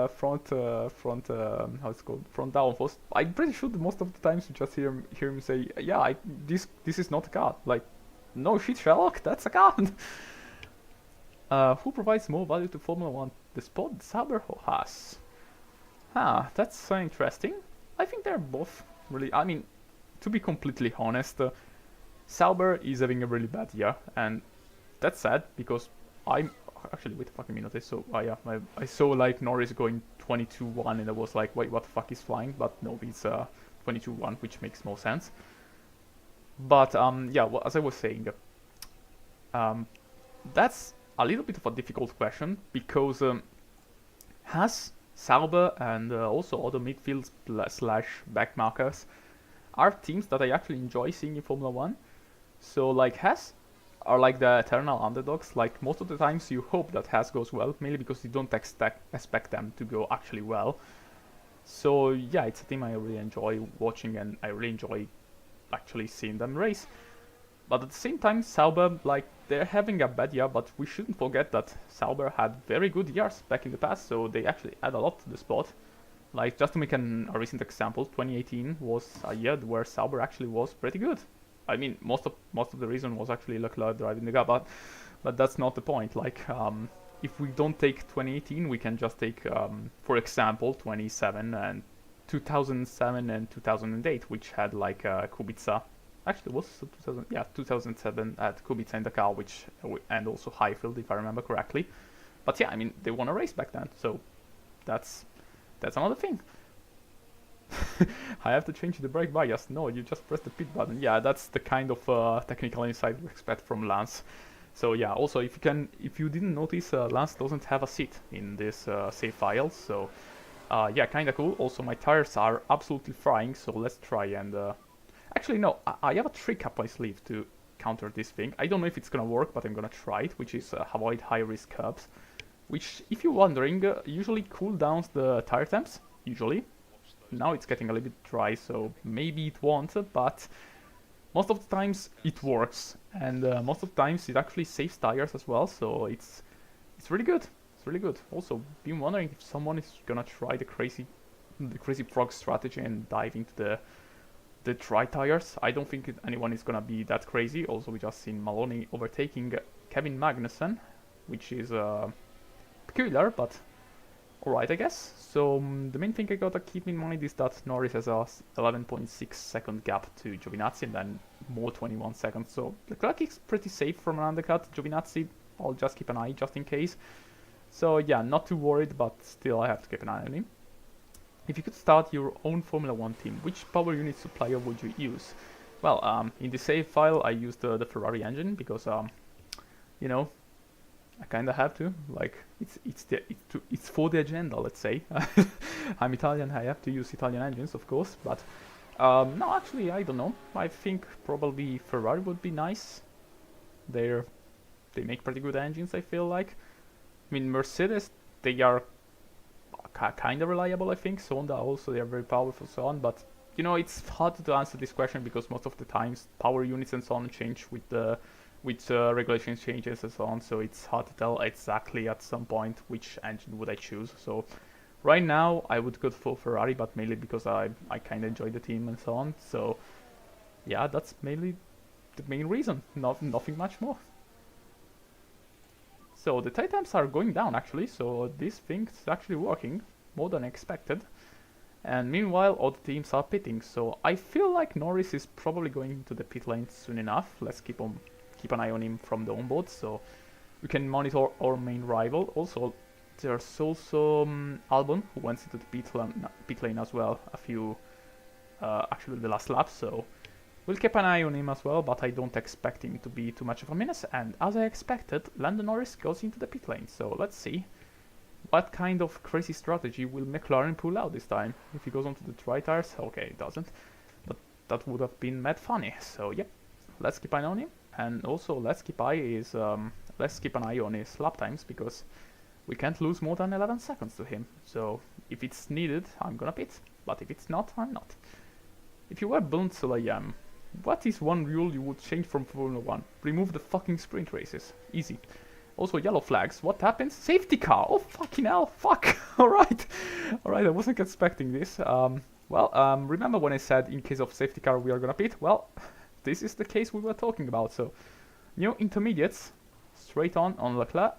front how it's called, front downforce. I'm pretty sure that most of the times you just hear him say, yeah, this is not a car. Like, no shit, Sherlock, that's a car. Who provides more value to Formula 1? The Sport, Sauber, or Haas? That's so interesting. I think they're both really, I mean, to be completely honest, Sauber is having a really bad year, and that's sad because I'm actually, wait a fucking minute. I saw like Norris going 22-1 and I was like, wait, what the fuck is flying? But no, it's 22-1, which makes more sense. But yeah, well, as I was saying, that's a little bit of a difficult question because Haas, Sauber, and also other midfield slash backmarkers are teams that I actually enjoy seeing in Formula 1. So like Haas are like the eternal underdogs. Like, most of the times you hope that Haas goes well, mainly because you don't expect them to go actually well. So yeah, it's a team I really enjoy watching and I really enjoy actually seeing them race. But at the same time, Sauber, like, they're having a bad year, but we shouldn't forget that Sauber had very good years back in the past, so they actually add a lot to the sport. Like, just to make a recent example, 2018 was a year where Sauber actually was pretty good. I mean, most of the reason was actually Leclerc driving the car, but that's not the point. Like, if we don't take 2018, we can just take, for example, 2007 and 2007 and 2008, which had like Kubica. Actually, it was 2007 at Kubica in the car, which and also Highfield, if I remember correctly. But yeah, I mean, they won a race back then, so that's another thing. I have to change the brake bias. No, you just press the pit button. Yeah, that's the kind of technical insight we expect from Lance. So yeah, also if you didn't notice, Lance doesn't have a seat in this save file. So yeah, kinda cool. Also, my tires are absolutely frying. So let's try and actually no, I have a trick up my sleeve to counter this thing. I don't know if it's gonna work, but I'm gonna try it, which is avoid high risk curbs. Which, if you're wondering, usually cool downs the tire temps. Usually. Now it's getting a little bit dry, so maybe it won't, but most of the times it works, and most of the times it actually saves tires as well, so it's really good. It's really good. Also, been wondering if someone is gonna try the crazy frog strategy and dive into the dry tires. I don't think anyone is gonna be that crazy. Also, we just seen Maloney overtaking Kevin Magnussen, which is peculiar, but alright, I guess. So the main thing I gotta keep in mind is that Norris has a 11.6 second gap to Giovinazzi and then more 21 seconds. So Leclerc is pretty safe from an undercut. Giovinazzi, I'll just keep an eye just in case. So yeah, not too worried, but still I have to keep an eye on him. If you could start your own Formula 1 team, which power unit supplier would you use? Well, in the save file I used the Ferrari engine because, you know, I kinda have to. Like, it's for the agenda, let's say. I'm Italian, I have to use Italian engines, of course, but no, actually, I don't know. I think probably Ferrari would be nice. They make pretty good engines, I feel like. I mean, Mercedes, they are kind of reliable, I think. Honda also, they are very powerful, so on. But you know, it's hard to answer this question because most of the times power units and so on change with the regulation changes and so on, so it's hard to tell exactly at some point which engine would I choose. So right now I would go for Ferrari, but mainly because I kind of enjoy the team and so on. So yeah, that's mainly the main reason, nothing much more. So the tire times are going down actually, so this thing's actually working more than expected. And meanwhile, all the teams are pitting, so I feel like Norris is probably going into the pit lane soon enough. Let's keep an eye on him from the onboard, so we can monitor our main rival. Also, there's also Albon, who went into the pit lane as well a few, actually the last lap, so we'll keep an eye on him as well, but I don't expect him to be too much of a menace. And as I expected, Lando Norris goes into the pit lane, so let's see what kind of crazy strategy will McLaren pull out this time. If he goes onto the dry tires, okay, it doesn't, but that would have been mad funny. So yep, let's keep an eye on him, and also let's keep an eye on his lap times, because we can't lose more than 11 seconds to him. So if it's needed, I'm gonna pit, but if it's not, I'm not. If you were Blunt so I am, what is one rule you would change from Formula 1? Remove the fucking sprint races. Easy. Also, yellow flags. What happens? Safety car! Oh, fucking hell! Fuck! Alright! Alright, I wasn't expecting this. Remember when I said in case of safety car we are gonna pit? Well, this is the case we were talking about. So, new intermediates, straight on Leclerc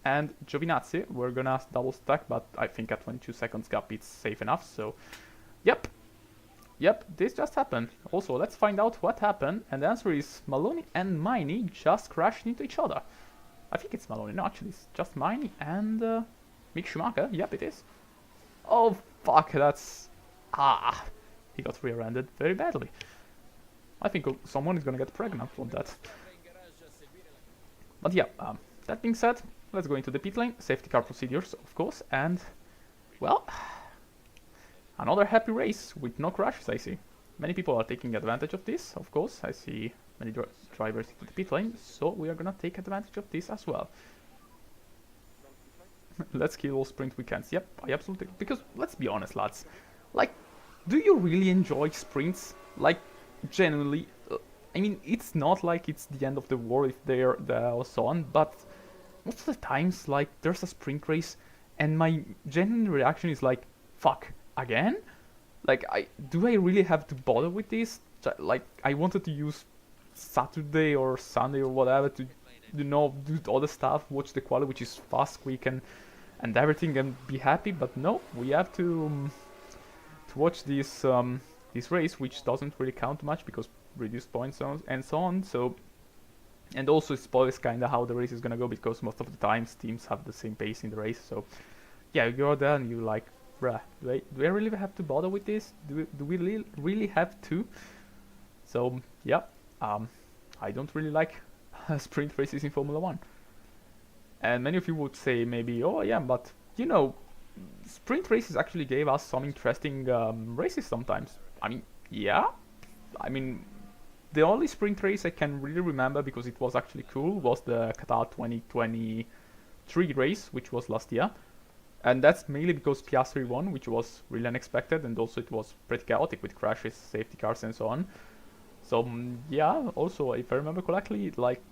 and Giovinazzi. We're gonna double stack, but I think at 22 seconds gap it's safe enough. So, yep. Yep, this just happened. Also, let's find out what happened. And the answer is Maloney and Miney just crashed into each other. I think it's Maloney. No, actually, it's just Miney and Mick Schumacher. Yep, it is. Oh, fuck, that's... Ah, he got rear-ended very badly. I think someone is gonna get pregnant from that. But yeah, that being said, let's go into the pit lane. Safety car procedures, of course. And, well... another happy race with no crashes, I see. Many people are taking advantage of this, of course. I see many drivers in the pit lane, so we are gonna take advantage of this as well. Let's kill all sprint weekends. Yep, I absolutely... Because, let's be honest, lads. Like, do you really enjoy sprints? Like, genuinely? I mean, it's not like it's the end of the world if they're so on, but most of the times, like, there's a sprint race, and my genuine reaction is like, fuck. Again? Like, do I really have to bother with this? Like, I wanted to use Saturday or Sunday or whatever to, you know, do all the stuff, watch the quali, which is fast, quick, and everything, and be happy. But no, we have to watch this race, which doesn't really count much because reduced points and so on. So, and also it spoils kind of how the race is gonna go, because most of the times teams have the same pace in the race. So, yeah, you go there and you like, bruh, do I really have to bother with this? Do we really have to? So, yeah, I don't really like sprint races in Formula 1. And many of you would say maybe, oh yeah, but, you know, sprint races actually gave us some interesting races sometimes. I mean, yeah. I mean, the only sprint race I can really remember, because it was actually cool, was the Qatar 2023 race, which was last year. And that's mainly because Piastri won, which was really unexpected, and also it was pretty chaotic with crashes, safety cars, and so on. So, yeah, also, if I remember correctly, like,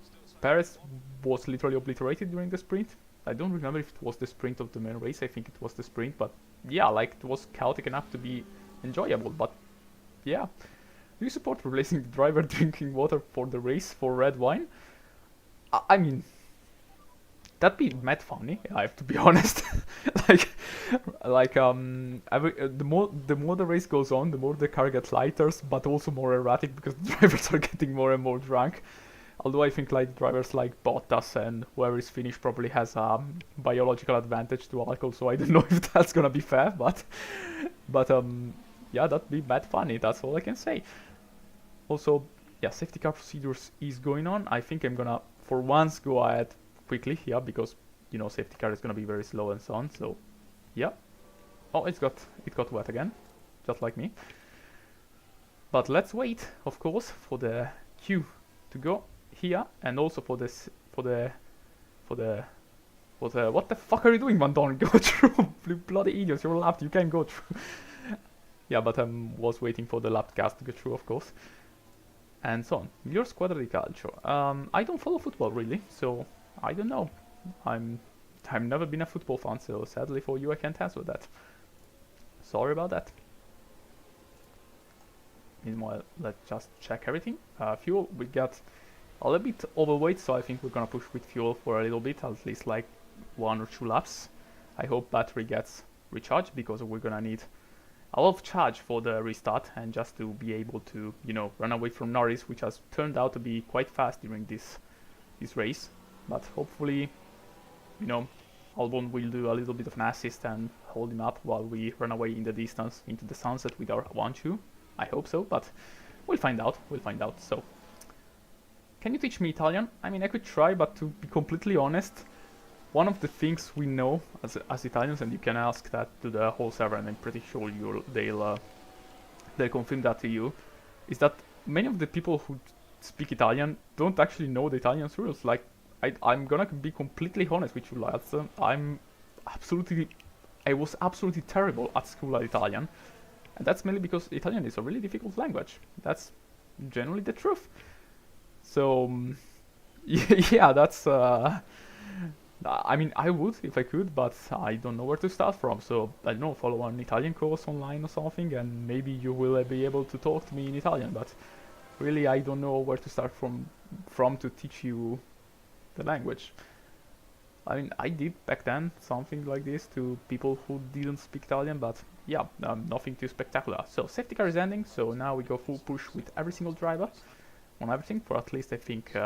Perez was literally obliterated during the sprint. I don't remember if it was the sprint of the main race, I think it was the sprint, but yeah, like, it was chaotic enough to be enjoyable, but yeah. Do you support replacing the driver drinking water for the race for red wine? I mean... that'd be mad funny, I have to be honest. The more the race goes on, the more the car gets lighter, but also more erratic, because the drivers are getting more and more drunk. Although I think like drivers like Bottas and whoever is finished probably has a biological advantage to alcohol, so I don't know if that's gonna be fair, but yeah, that'd be mad funny. That's all I can say. Also, yeah, safety car procedures is going on. I think I'm gonna for once go ahead quickly here, because you know safety car is gonna be very slow and so on. So yeah. Oh, it got wet again, just like me. But let's wait, of course, for the queue to go here, and also for this what the fuck are you doing, Van Dorn? Go through, you bloody idiots! You're left. You can't go through. Yeah, but I was waiting for the lap cast to go through, of course. And so on. Miglior squadra di calcio. I don't follow football really, so I don't know. I've never been a football fan, so sadly for you I can't answer that. Sorry about that. Meanwhile, let's just check everything. Fuel, we got a little bit overweight, so I think we're gonna push with fuel for a little bit, at least like 1 or 2 laps. I hope battery gets recharged, because we're gonna need a lot of charge for the restart, and just to be able to, you know, run away from Norris, which has turned out to be quite fast during this race. But hopefully, you know, Albon will do a little bit of an assist and hold him up while we run away in the distance into the sunset with our 1-2. I hope so, but we'll find out. We'll find out. So, can you teach me Italian? I mean, I could try, but to be completely honest, one of the things we know as Italians, and you can ask that to the whole server, and I'm pretty sure they'll confirm that to you, is that many of the people who speak Italian don't actually know the Italian rules. Like, I'm gonna be completely honest with you lads. I was absolutely terrible at school at Italian, and that's mainly because Italian is a really difficult language. That's generally the truth. So yeah, that's. I mean, I would if I could, but I don't know where to start from. So I don't know, follow an Italian course online or something, and maybe you will be able to talk to me in Italian. But really, I don't know where to start from to teach you the language. I mean, I did back then something like this to people who didn't speak Italian, but yeah, nothing too spectacular. So safety car is ending, so now we go full push with every single driver on everything for at least I think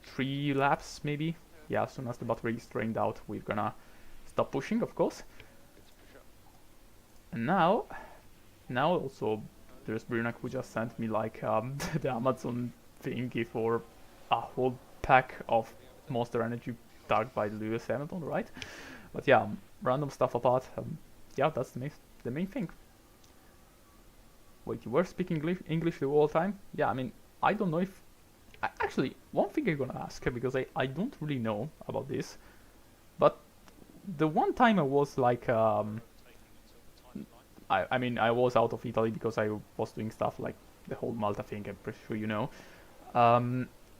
3 laps maybe. Yeah, as soon as the battery is drained out, we're gonna stop pushing, of course. And now also there's Brunak who just sent me like the Amazon thingy for a whole pack of Monster Energy tagged by Lewis Hamilton, right? But yeah, random stuff apart, yeah, that's the main thing. Wait, you were speaking English the whole time? Yeah, I mean, I don't know if... Actually, one thing I'm gonna ask, because I don't really know about this, but the one time I was like... I mean, I was out of Italy because I was doing stuff like the whole Malta thing, I'm pretty sure you know.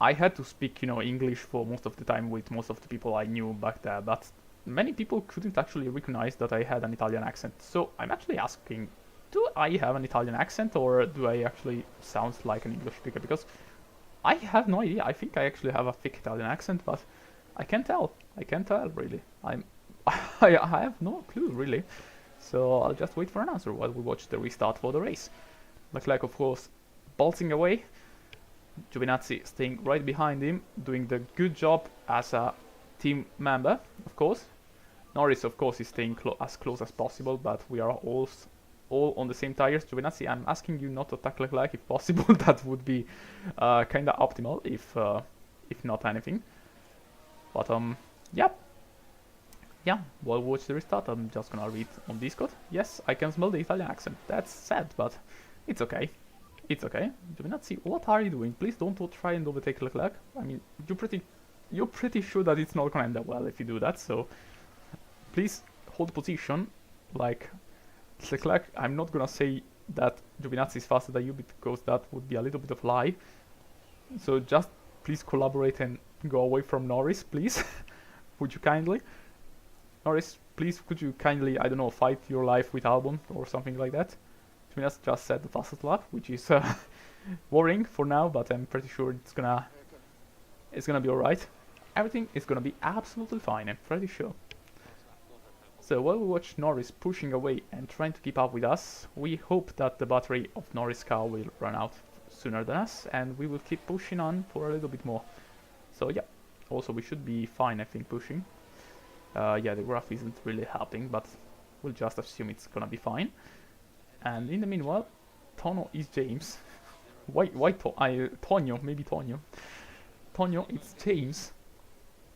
I had to speak, English for most of the time with most of the people I knew back there, but many people couldn't actually recognize that I had an Italian accent. So I'm actually asking, do I have an Italian accent, or do I actually sound like an English speaker? Because I have no idea. I think I actually have a thick Italian accent, but I can't tell. I can't tell, really. I have no clue, really. So I'll just wait for an answer while we watch the restart for the race. Leclerc, of course, bolting away. Giovinazzi staying right behind him, doing the good job as a team member, of course. Norris, of course, is staying as close as possible, but we are all on the same tires. Giovinazzi, I'm asking you not to attack Leclerc if possible. That would be kind of optimal, if not anything. But yeah, while we watch the restart, I'm just gonna read on Discord. Yes, I can smell the Italian accent. That's sad, but it's okay. It's okay. Giovinazzi, what are you doing? Please don't try and overtake Leclerc. I mean, you're pretty sure that it's not gonna end up well if you do that, so please hold position. Like, Leclerc, I'm not gonna say that Giovinazzi is faster than you because that would be a little bit of lie. So just please collaborate and go away from Norris, please. Would you kindly? Norris, please could you kindly, I don't know, fight your life with Albon or something like that? Giovinazzi just said the fastest lap, which is worrying for now, but I'm pretty sure it's gonna be alright. Everything is gonna be absolutely fine, I'm pretty sure. So while we watch Norris pushing away and trying to keep up with us, we hope that the battery of Norris' car will run out sooner than us, and we will keep pushing on for a little bit more. So yeah, also we should be fine, I think, pushing. Yeah, the graph isn't really helping, but we'll just assume it's gonna be fine. And in the meanwhile, Tono is James. Why Tonio, maybe Tonio. Tonio, it's James.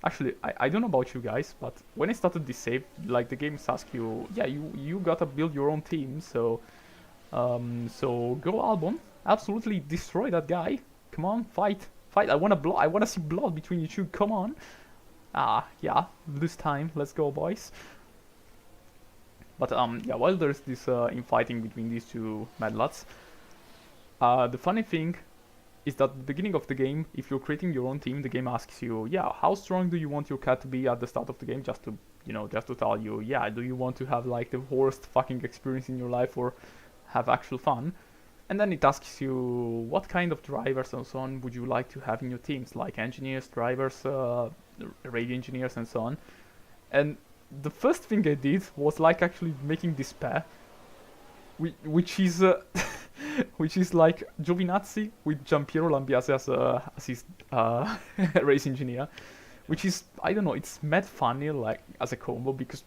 Actually, I don't know about you guys, but when I started this save, like the games ask you, yeah, you gotta build your own team, so go Albon, absolutely destroy that guy. Come on, fight. I wanna see blood between you two. Come on. Yeah, this time, let's go, boys. But yeah, while there's this infighting between these two mad lads, the funny thing is that at the beginning of the game, if you're creating your own team, the game asks you, yeah, how strong do you want your cat to be at the start of the game, just to tell you, yeah, do you want to have like the worst fucking experience in your life or have actual fun? And then it asks you what kind of drivers and so on would you like to have in your teams, like engineers, drivers, radio engineers and so on. And the first thing I did was like actually making this pair, which is which is like Giovinazzi with Giampiero Lambiase as his race engineer, which is, I don't know, it's mad funny, like, as a combo, because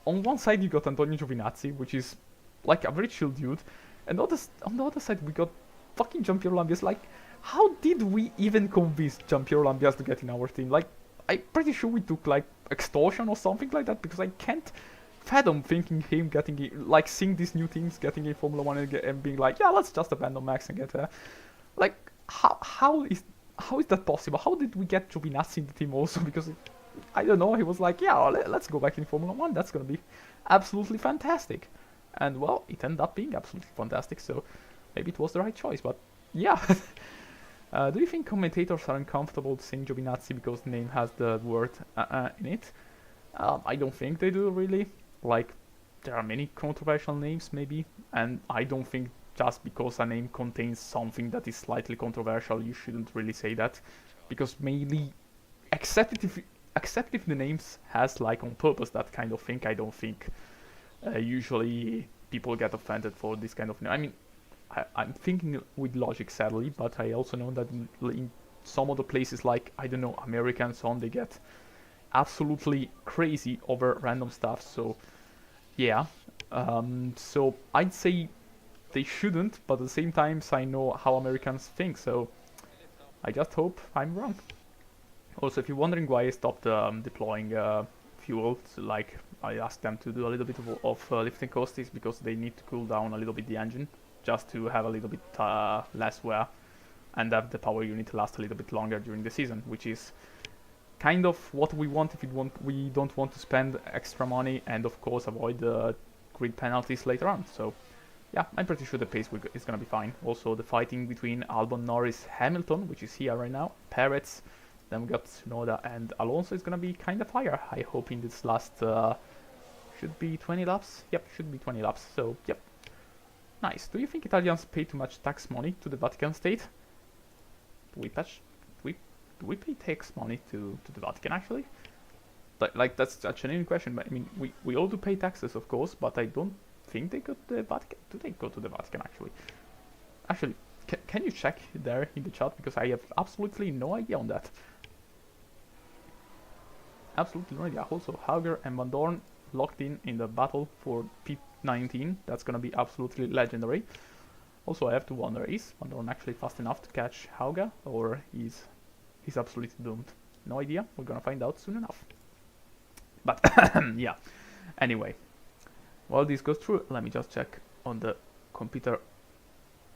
on one side you got Antonio Giovinazzi, which is, like, a very chill dude, and on the other side we got fucking Giampiero Lambias. Like, how did we even convince Giampiero Lambias to get in our team? Like, I'm pretty sure we took, like, extortion or something like that, because I can't fathom thinking him getting in, like, seeing these new teams getting in Formula 1 and being like, yeah, let's just abandon Max and get there. Like, how is that possible? How did we get Giovinazzi in the team also? Because, I don't know, he was like, yeah, let's go back in Formula 1, that's gonna be absolutely fantastic. And, well, it ended up being absolutely fantastic, so maybe it was the right choice, but, yeah. Do you think commentators are uncomfortable saying Giovinazzi because the name has the word in it? I don't think they do, really. Like, there are many controversial names, maybe, and I don't think just because a name contains something that is slightly controversial, you shouldn't really say that, because mainly, except if the names has, like, on purpose that kind of thing, I don't think usually people get offended for this kind of name. I mean, I'm thinking with logic, sadly, but I also know that in some other places, like, I don't know, America and so on, they get absolutely crazy over random stuff, so yeah. So I'd say they shouldn't, but at the same time I know how Americans think, so I just hope I'm wrong. Also, if you're wondering why I stopped deploying fuel, so, like, I asked them to do a little bit of lifting cost, is because they need to cool down a little bit the engine, just to have a little bit less wear, and have the power unit last a little bit longer during the season, which is kind of what we want if we don't want to spend extra money, and of course avoid the grid penalties later on. So yeah, I'm pretty sure the pace is gonna be fine. Also, the fighting between Albon, Norris, Hamilton, which is here right now, Perez, then we got Tsunoda and Alonso, is gonna be kind of fire. I hope in this last should be 20 laps. Yep, should be 20 laps. So yep, nice. Do you think Italians pay too much tax money to the Vatican State? Do we pay tax money to the Vatican, actually? Like, that's a genuine question. But I mean, we all do pay taxes, of course, but I don't think they go to the Vatican. Do they go to the Vatican, actually? Actually, can you check there in the chat? Because I have absolutely no idea on that. Absolutely no idea. Also, Hauger and Van Dorn locked in the battle for P19. That's gonna be absolutely legendary. Also, I have to wonder, is Van Dorn actually fast enough to catch Hauger, or he's absolutely doomed? No idea. We're gonna find out soon enough. But yeah. Anyway, while this goes through, let me just check on the computer,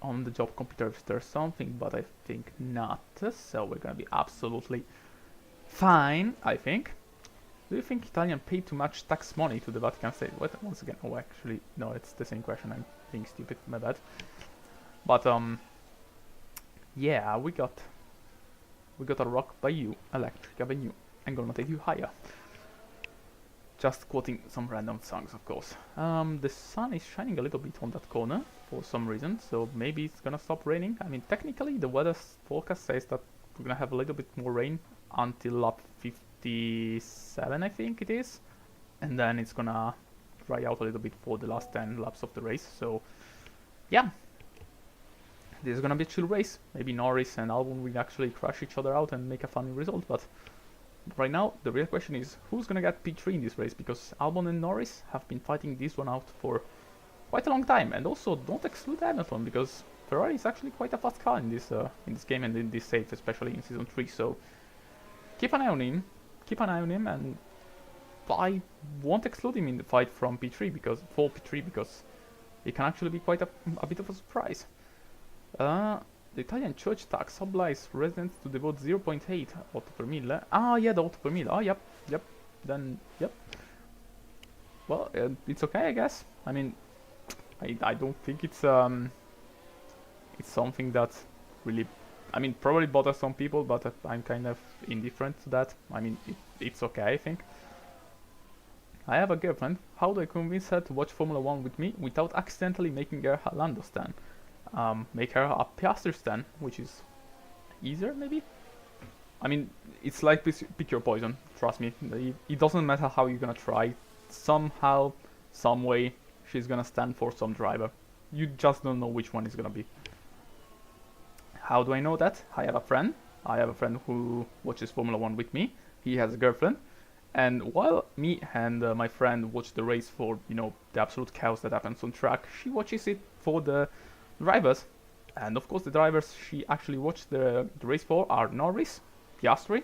on the job computer, if there's something, but I think not. So we're gonna be absolutely fine, I think. Do you think Italian pay too much tax money to the Vatican State? What? Once again, oh, actually, no, it's the same question. I'm being stupid. My bad. But yeah, we got a rock by you, Electric Avenue. I'm gonna take you higher. Just quoting some random songs, of course. The sun is shining a little bit on that corner for some reason, so maybe it's gonna stop raining. I mean, technically, the weather forecast says that we're gonna have a little bit more rain until lap 57, I think it is, and then it's gonna dry out a little bit for the last 10 laps of the race. So, yeah. This is gonna be a chill race. Maybe Norris and Albon will actually crush each other out and make a funny result, but right now the real question is who's gonna get P3 in this race, because Albon and Norris have been fighting this one out for quite a long time, and also don't exclude Hamilton, because Ferrari is actually quite a fast car in this game and in this save, especially in Season 3, so keep an eye on him, and I won't exclude him in the fight from P3 because it can actually be quite a bit of a surprise. The Italian church tax obliges residents to devote 0.8 auto per mille. Ah, yeah, the auto per mille. Oh, yep. Then, yep. Well, it's okay, I guess. I mean, I don't think it's something that really, I mean, probably bothers some people, but I'm kind of indifferent to that. I mean, it's okay, I think. I have a girlfriend. How do I convince her to watch Formula 1 with me without accidentally making her a Lando stan? Make her a Piastri stan, which is easier, maybe? I mean, it's like pick your poison, trust me. It doesn't matter how you're gonna try. Somehow, some way, she's gonna stand for some driver. You just don't know which one is gonna be. How do I know that? I have a friend who watches Formula 1 with me, he has a girlfriend. And while me and my friend watch the race for, you know, the absolute chaos that happens on track, she watches it for the drivers. And of course the drivers she actually watched the race for are Norris, Piastri,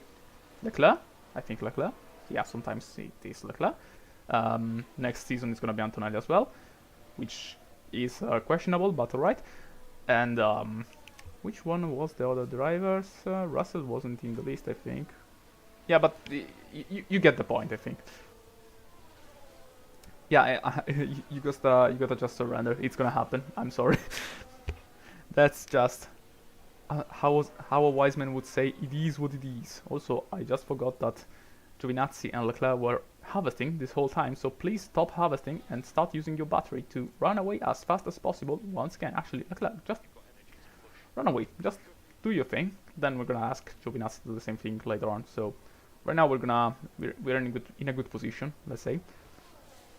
Leclerc, I think Leclerc, yeah, sometimes it is Leclerc. Next season it's gonna be Antonelli as well, which is questionable, but alright. And which one was the other drivers? Russell wasn't in the list, I think. Yeah, but you get the point, I think. Yeah, you gotta just surrender. It's gonna happen. I'm sorry. That's just how a wise man would say. It is what it is. Also, I just forgot that Giovinazzi and Leclerc were harvesting this whole time. So please stop harvesting and start using your battery to run away as fast as possible. Once again, actually, Leclerc, just run away. Just do your thing. Then we're gonna ask Giovinazzi to do the same thing later on. So. Right now we're in a good position, let's say.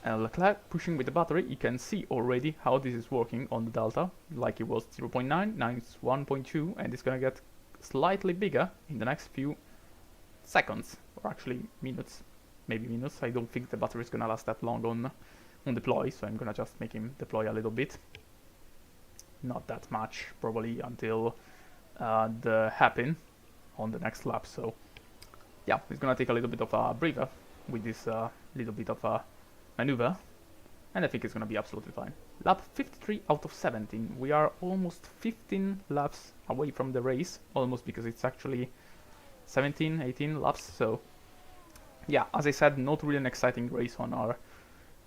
And Leclerc pushing with the battery, you can see already how this is working on the delta. Like it was 0.9, now it's 1.2, and it's gonna get slightly bigger in the next few seconds, or actually minutes, maybe minutes. I don't think the battery is gonna last that long on deploy, so I'm gonna just make him deploy a little bit. Not that much, probably until the hairpin on the next lap. So. Yeah, it's gonna take a little bit of a breather with this little bit of a maneuver, and I think it's gonna be absolutely fine. Lap 53 out of 17. We are almost 15 laps away from the race, almost, because it's actually 17, 18 laps. So yeah, as I said, not really an exciting race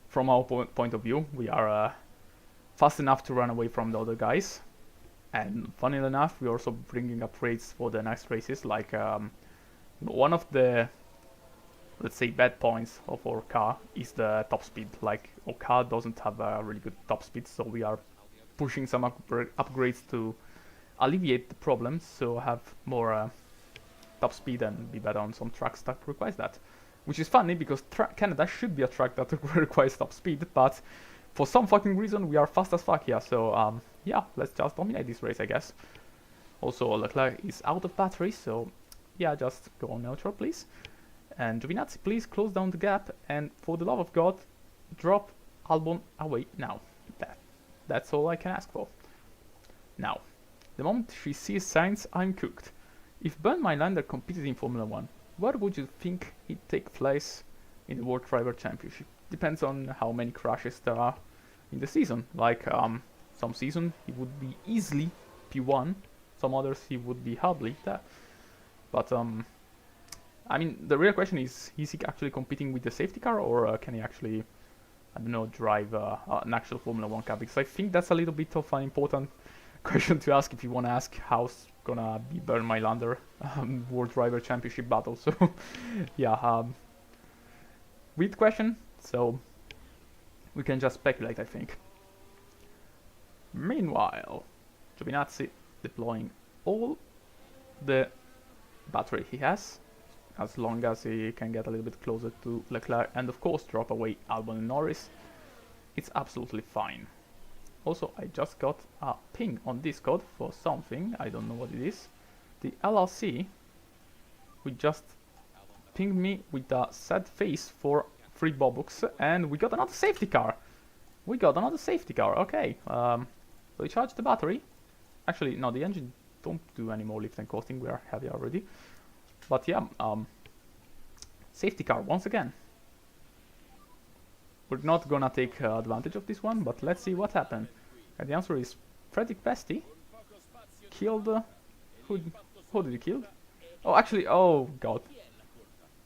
from our point of view. We are fast enough to run away from the other guys, and funnily enough, we're also bringing up rates for the next races, like. One of the, let's say, bad points of our car is the top speed. Like, our car doesn't have a really good top speed, so we are pushing some upgrades to alleviate the problems, so have more top speed and be better on some tracks that requires that. Which is funny, because Canada should be a track that requires top speed, but for some fucking reason we are fast as fuck here, so yeah, let's just dominate this race, I guess. Also, Leclerc is out of battery, so... yeah, just go on neutral, please. And Giovinazzi, please close down the gap, and for the love of God, drop Albon away now. That's all I can ask for. Now, the moment she sees signs, I'm cooked. If Bernd Mailander competed in Formula 1, where would you think he'd take place in the World Driver Championship? Depends on how many crashes there are in the season. Like, some season he would be easily P1, some others he would be hardly there. But, I mean, the real question is he actually competing with the safety car, or can he actually, I don't know, drive an actual Formula 1 car? Because I think that's a little bit of an important question to ask if you want to ask how's gonna be Bernd Mailander World Driver Championship battle. So, yeah, weird question, so we can just speculate, I think. Meanwhile, Giovinazzi deploying all the battery he has, as long as he can get a little bit closer to Leclerc, and of course drop away Albon and Norris. It's absolutely fine. Also, I just got a ping on Discord for something, I don't know what it is. The LLC, we just pinged me with a sad face for 3 Bobucks, and we got another safety car. Okay. Recharge the battery. Actually, no, the engine don't do any more lift and coasting, we are heavy already. But yeah, safety car once again. We're not gonna take advantage of this one, but let's see what happened. And the answer is Frederick Besti killed... who did he kill? Oh, actually, oh god.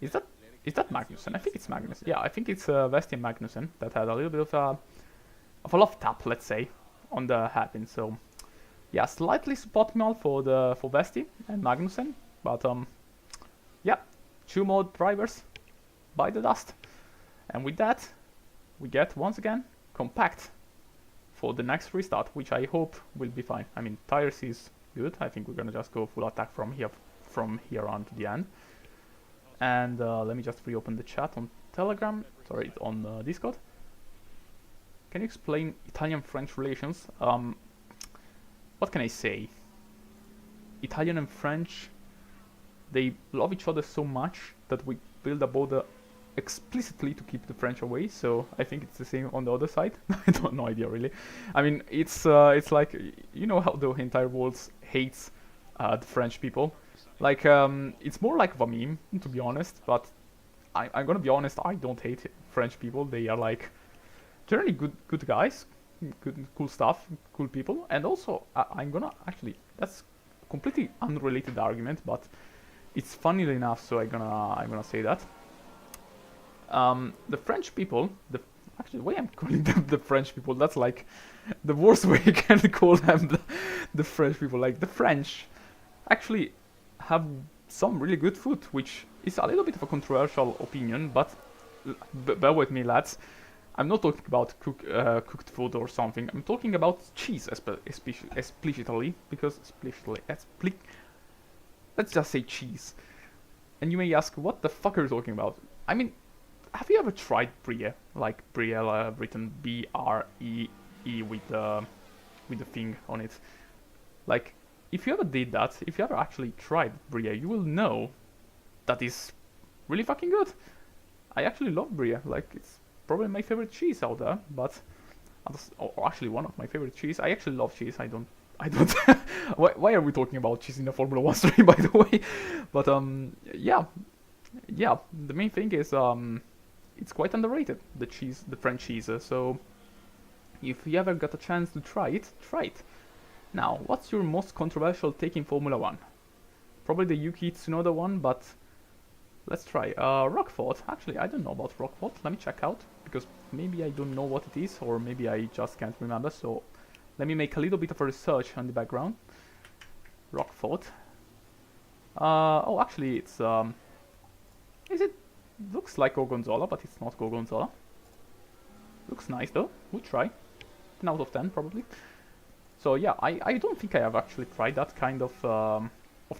Is that Magnussen? I think it's Magnussen. Yeah, I think it's Vesti and Magnussen that had a little bit of a love tap, let's say, on the hairpin. So yeah, slightly suboptimal for Vesti and Magnussen, but yeah, 2 more drivers by the dust, and with that we get once again compact for the next restart, which I hope will be fine. I mean, tires is good. I think we're gonna just go full attack from here on to the end. And let me just reopen the chat on Telegram. Sorry, on Discord. Can you explain Italian-French relations? What can I say? Italian and French, they love each other so much that we build a border explicitly to keep the French away, so I think it's the same on the other side. I don't no idea really. I mean, it's like, you know how the entire world hates the French people. Like, it's more like a meme, to be honest, but I'm gonna be honest, I don't hate French people. They are like generally good guys, cool stuff, cool people, and also I'm gonna actually, that's a completely unrelated argument, but it's funny enough, so I'm gonna say that. The French people, actually, the way I'm calling them the French people, that's like the worst way you can call them the French people. Like, the French actually have some really good food, which is a little bit of a controversial opinion, but bear with me, lads. I'm not talking about cooked food or something. I'm talking about cheese, explicitly, because let's just say cheese. And you may ask, what the fuck are you talking about? I mean, have you ever tried Brie? Like Brie, written B-R-E-E with the thing on it. Like, if you ever did that, if you ever actually tried Brie, you will know that is really fucking good. I actually love Brie. Like, it's probably my favorite cheese out there, but actually one of my favorite cheese. I actually love cheese. I don't. Why are we talking about cheese in a Formula 1 stream, by the way? But yeah. The main thing is it's quite underrated, the cheese, the French cheese. So if you ever got a chance to try it, try it. Now, what's your most controversial take in Formula 1? Probably the Yuki Tsunoda one, but let's try. Rockford. Actually, I don't know about Rockford. Let me check out, because maybe I don't know what it is, or maybe I just can't remember. So let me make a little bit of a research on the background. Rockford. Oh, actually, it's looks like Gorgonzola, but it's not Gorgonzola. Looks nice though. We'll try. 10 out of 10 probably. So yeah, I don't think I have actually tried that kind of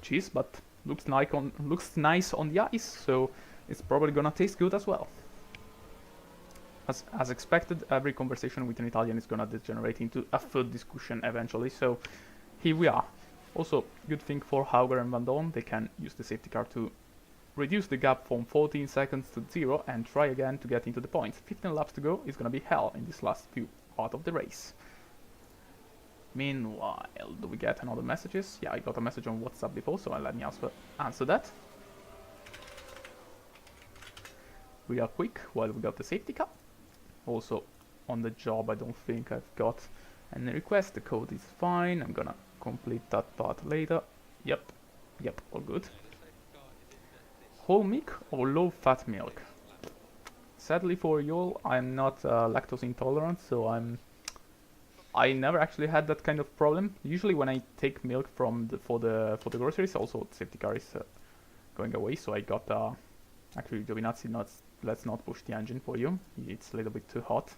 cheese, but looks nice on the ice, so it's probably gonna taste good as well. As expected, every conversation with an Italian is gonna degenerate into a food discussion eventually, so here we are. Also, good thing for Hauger and Van Dorn, they can use the safety car to reduce the gap from 14 seconds to 0 and try again to get into the points. 15 laps to go is gonna be hell in this last few part of the race. Meanwhile, do we get another messages? Yeah, I got a message on WhatsApp before, so let me answer that. Real quick, while we got the safety car. Also, on the job, I don't think I've got any request. The code is fine. I'm gonna complete that part later. Yep, all good. Whole milk or low-fat milk? Sadly for you all, I'm not lactose intolerant, so I never actually had that kind of problem. Usually when I take milk from for the groceries, also the safety car is going away, so I got actually Giovinazzi, let's not push the engine for you. It's a little bit too hot.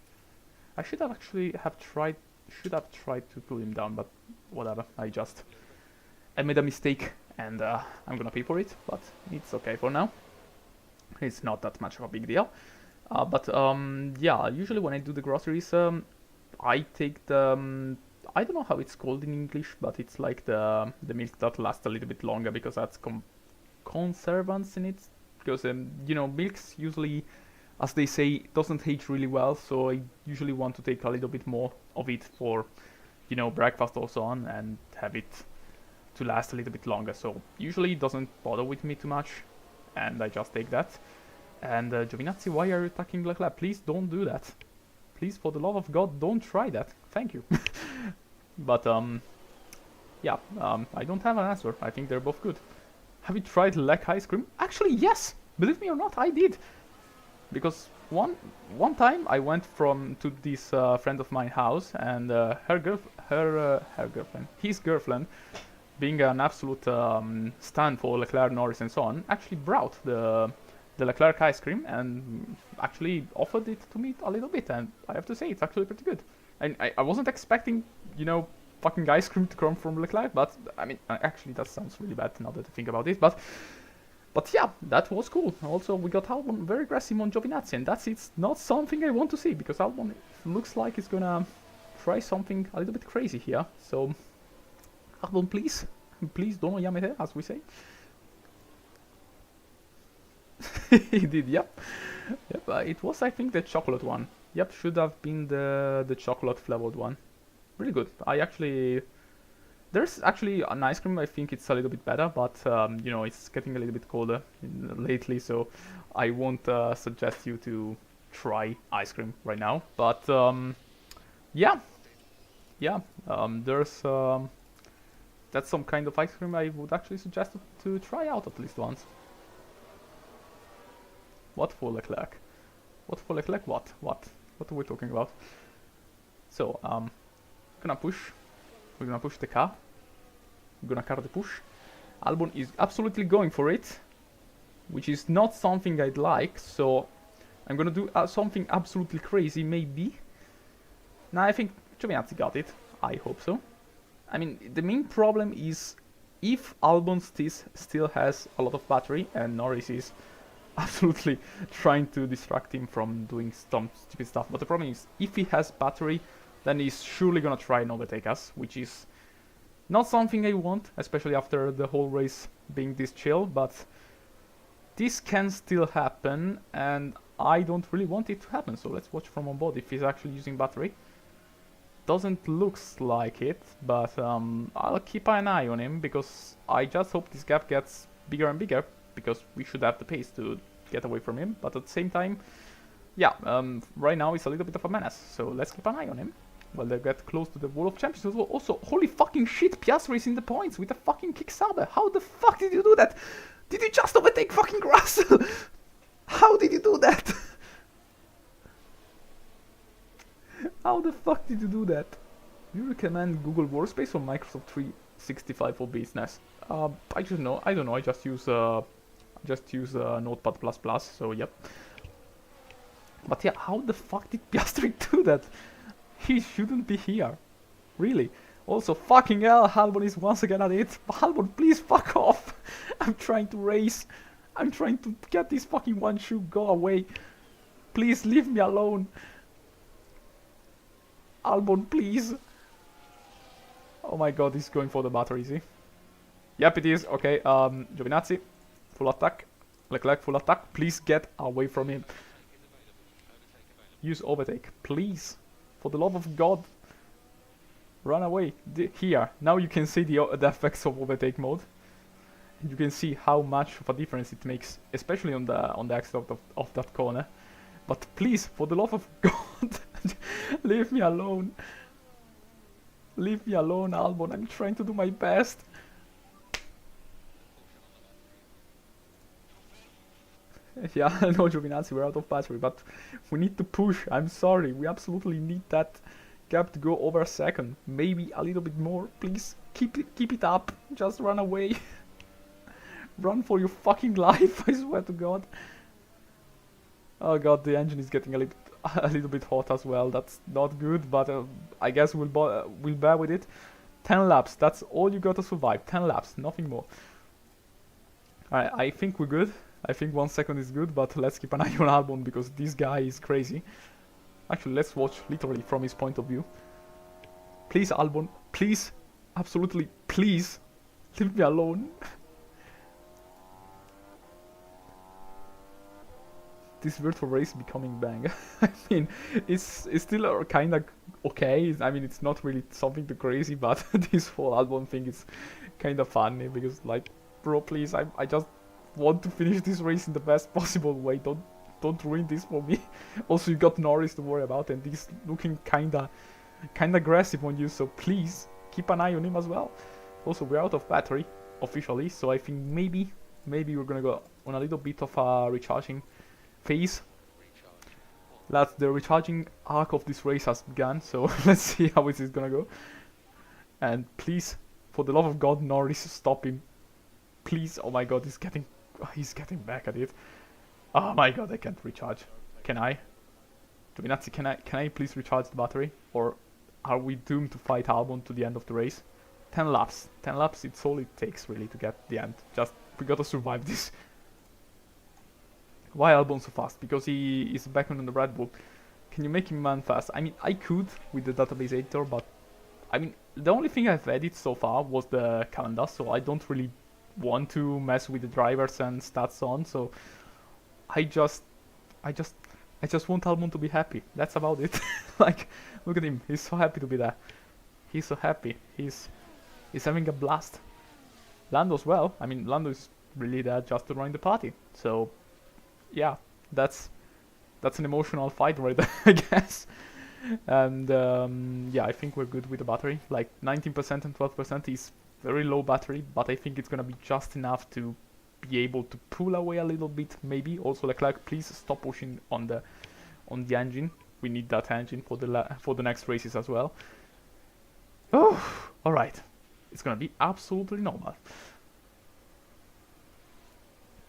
I should have tried to cool him down, but whatever. I made a mistake, and I'm gonna pay for it, but it's okay for now. It's not that much of a big deal. But yeah, usually when I do the groceries, I take the I don't know how it's called in English, but it's like the milk that lasts a little bit longer, because that's conservants in it. Because you know, milks usually, as they say, doesn't age really well, so I usually want to take a little bit more of it for, you know, breakfast or so on, and have it to last a little bit longer. So usually it doesn't bother with me too much, and I just take that. And Giovinazzi, why are you attacking Leclerc? Please don't do that. Please, for the love of God, don't try that. Thank you. But yeah, I don't have an answer. I think they're both good. Have you tried Lec ice cream? Actually, yes. Believe me or not, I did. Because one time I went to this friend of mine house, and his girlfriend, being an absolute stand for Leclerc, Norris, and so on, actually brought the Leclerc ice cream and actually offered it to me a little bit, and I have to say it's actually pretty good. And I wasn't expecting, you know, fucking ice cream to come from Leclerc, but I mean, actually that sounds really bad now that I think about it, but yeah, that was cool. Also, we got Albon very aggressive on Giovinazzi, and it's not something I want to see, because Albon looks like he's gonna try something a little bit crazy here. So, Albon, please don't yamete, as we say. He did, yep. Yep, it was, I think, the chocolate one. Yep, should have been the chocolate flavored one. Really good. I actually... There's actually an ice cream, I think it's a little bit better, but, you know, it's getting a little bit colder lately, so I won't suggest you to try ice cream right now. But, yeah. Yeah, there's... that's some kind of ice cream I would actually suggest to try out at least once. What for Leclerc? What for Leclerc? What? What are we talking about? So, gonna push. We're gonna push the car. We're gonna car the push. Albon is absolutely going for it, which is not something I'd like, so I'm gonna do something absolutely crazy, maybe. Now I think Giovinazzi got it. I hope so. I mean, the main problem is if Albon still has a lot of battery and Norris is absolutely trying to distract him from doing some stupid stuff. But the problem is, if he has battery, then he's surely gonna try and overtake us, which is not something I want, especially after the whole race being this chill, but this can still happen, and I don't really want it to happen, so let's watch from on board if he's actually using battery. Doesn't looks like it, but I'll keep an eye on him, because I just hope this gap gets bigger and bigger, because we should have the pace to get away from him, but at the same time, yeah, right now it's a little bit of a menace, so let's keep an eye on him. Well, they get close to the Wall of Champions as well. Also, holy fucking shit, Piastri is in the points with a fucking kick saber. How the fuck did you do that? Did you just overtake fucking Russell? How did you do that? How the fuck did you do that? Do you recommend Google Workspace or Microsoft 365 for business? I don't know. I just use Notepad++. So yep. But yeah, how the fuck did Piastri do that? He shouldn't be here. Really. Also, fucking hell, Albon is once again at it. Albon, please fuck off. I'm trying to race. I'm trying to get this fucking one shoe. Go away. Please leave me alone. Albon, please. Oh my god, he's going for the battery, is he? Yep, it is. Okay, Giovinazzi. Full attack. Leclerc, full attack. Please get away from him. Use overtake, please. For the love of God, run away. Here, now you can see the effects of overtake mode. And you can see how much of a difference it makes, especially on the exit of that corner. But please, for the love of God, leave me alone. Leave me alone, Albon. I'm trying to do my best. Yeah, no, Giovinazzi, we're out of battery, but we need to push. I'm sorry, we absolutely need that gap to go over a second. Maybe a little bit more, please. Keep it up. Just run away. Run for your fucking life, I swear to God. Oh god, the engine is getting a little bit hot as well. That's not good, but I guess we'll bear with it. 10 laps, that's all you gotta survive. 10 laps, nothing more. Alright, I think we're good. I think 1 second is good, but let's keep an eye on Albon because this guy is crazy. Actually, let's watch literally from his point of view. Please, Albon, please, absolutely, please, leave me alone. This virtual race becoming bang. I mean, it's still kind of okay. I mean, it's not really something too crazy, but this whole Albon thing is kind of funny because, like, bro, please, I just want to finish this race in the best possible way. Don't ruin this for me. Also, you got Norris to worry about, and he's looking kinda aggressive on you. So please keep an eye on him as well. Also, we're out of battery officially, so I think maybe we're gonna go on a little bit of a recharging phase. The recharging arc of this race has begun. So let's see how it is gonna go. And please, for the love of God, Norris, stop him. Please. Oh my God, he's getting back at it. Oh my god, I can't recharge. Can I? Giovinazzi, can I please recharge the battery? Or are we doomed to fight Albon to the end of the race? 10 laps. 10 laps, it's all it takes really to get the end. Just, we gotta survive this. Why Albon so fast? Because he is back on the Red Bull. Can you make him man fast? I mean, I could with the database editor, but I mean, the only thing I've edited so far was the calendar, so I don't really want to mess with the drivers and stats on, so I just want Albon to be happy. That's about it. Like, look at him. He's so happy to be there. He's so happy. He's having a blast. Lando as well. I mean, Lando is really there just to join the party. So, yeah, that's an emotional fight right there, I guess. And yeah, I think we're good with the battery. Like 19% and 12% is very low battery, but I think it's gonna be just enough to be able to pull away a little bit, maybe. Also, Leclerc, please stop pushing on the engine. We need that engine for the next races as well. Oh, all right. It's gonna be absolutely normal.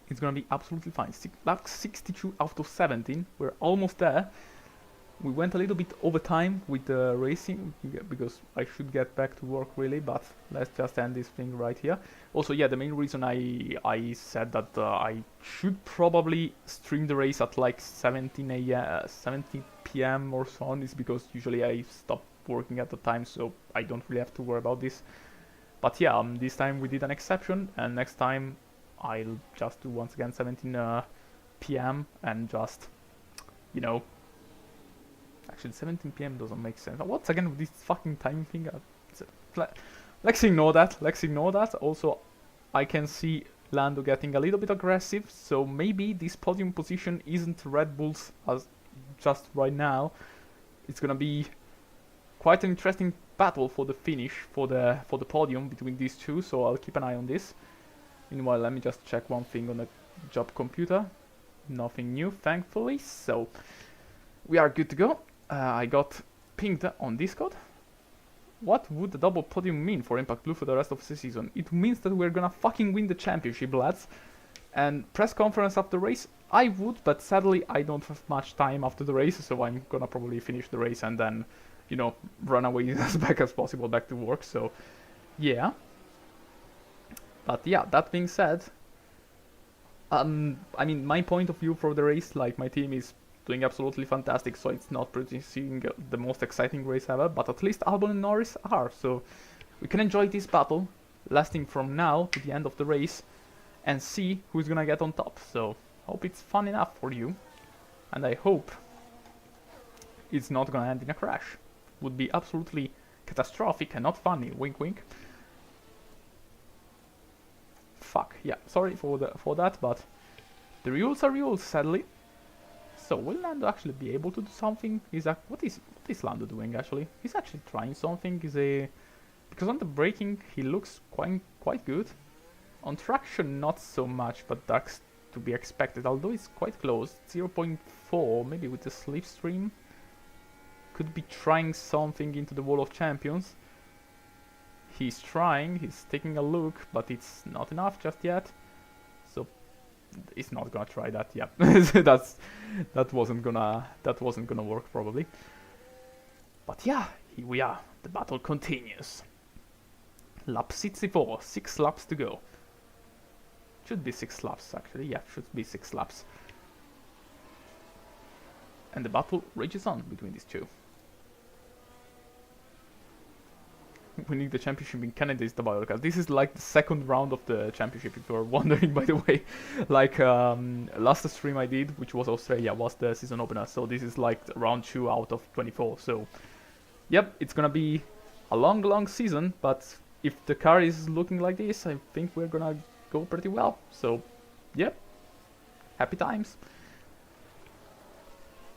It's gonna be absolutely fine. Lap 62 out of 17. We're almost there. We went a little bit over time with the racing because I should get back to work really, but let's just end this thing right here. Also, yeah, the main reason I said that I should probably stream the race at like 17 p.m. or so on is because usually I stop working at the time, so I don't really have to worry about this. But yeah, this time we did an exception, and next time I'll just do once again 17 p.m. and just, you know. Actually, 17 p.m. doesn't make sense. What's again with this fucking timing thing? Let's ignore that. Let's ignore that. Also, I can see Lando getting a little bit aggressive, so maybe this podium position isn't Red Bull's as just right now. It's gonna be quite an interesting battle for the finish, for the podium between these two. So I'll keep an eye on this. Meanwhile, let me just check one thing on the job computer. Nothing new, thankfully. So we are good to go. I got pinged on Discord. What would the double podium mean for Impact Blue for the rest of the season? It means that we're gonna fucking win the championship, lads. And press conference after the race, I would, but sadly I don't have much time after the race, so I'm gonna probably finish the race and then, you know, run away as back as possible back to work. So, yeah. But yeah, that being said, I mean, my point of view for the race, like my team is doing absolutely fantastic, so it's not producing the most exciting race ever, but at least Albon and Norris are, so we can enjoy this battle lasting from now to the end of the race and see who's gonna get on top. So hope it's fun enough for you, and I hope it's not gonna end in a crash. Would be absolutely catastrophic and not funny. Wink wink. Fuck, yeah, sorry for that, but the rules are rules, sadly. So will Lando actually be able to do something? What is Lando doing actually? He's actually trying something. Because on the braking he looks quite good. On traction not so much, but that's to be expected. Although it's quite close, 0.4, maybe with the slipstream. Could be trying something into the Wall of Champions. He's trying. He's taking a look, but it's not enough just yet. So he's not gonna try that. Yeah, that wasn't gonna work probably. But yeah, here we are. The battle continues. Lap 64, 6 laps to go. Should be 6 laps actually. Yeah, should be 6 laps. And the battle rages on between these two. Winning the championship in Canada is the wildcard. This is like the second round of the championship, if you are wondering, by the way. Like, last stream I did, which was Australia, was the season opener. So this is like round 2 out of 24. So, yep, it's gonna be a long season. But if the car is looking like this, I think we're gonna go pretty well. So, yep, happy times.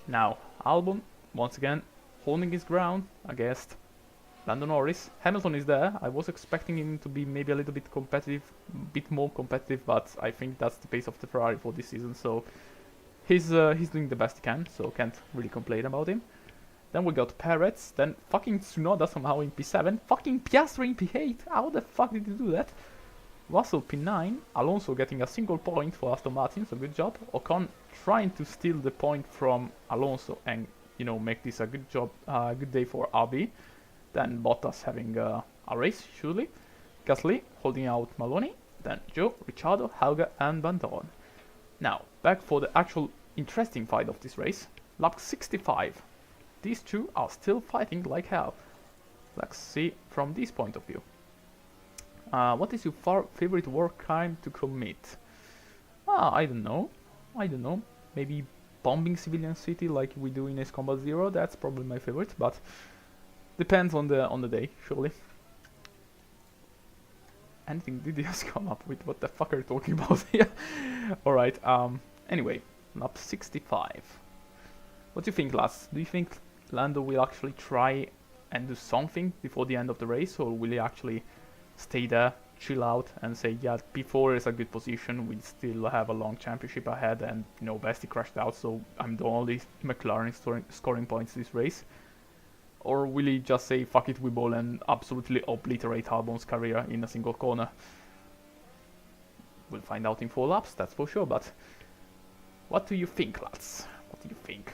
Now, Albon, once again, holding his ground against Lando Norris. Hamilton is there. I was expecting him to be maybe a little bit competitive, bit more competitive, but I think that's the pace of the Ferrari for this season. So he's doing the best he can, so can't really complain about him. Then we got Perez, then fucking Tsunoda somehow in P7, fucking Piastri in P8. How the fuck did you do that? Russell P9, Alonso getting a single point for Aston Martin, so good job. Ocon trying to steal the point from Alonso and, you know, make this a good job, good day for RB. Then Bottas having a race, surely. Gasly holding out Maloney. Then Joe, Ricciardo, Helga and Bandon. Now, back for the actual interesting fight of this race. Lap 65. These two are still fighting like hell. Let's see from this point of view. What is your favorite work time to commit? I don't know. Maybe bombing civilian city like we do in Ace Combat Zero. That's probably my favorite, but depends on the day, surely. Anything did you just come up with? What the fuck are you talking about here? Alright, anyway, lap 65. What do you think, lads? Do you think Lando will actually try and do something before the end of the race, or will he actually stay there, chill out, and say, yeah, P4 is a good position, we still have a long championship ahead, and, you know, Bestie crashed out, so I'm the only McLaren scoring points this race? Or will he just say, fuck it, we ball, and absolutely obliterate Albon's career in a single corner? We'll find out in 4 laps, that's for sure, but what do you think, lads? What do you think?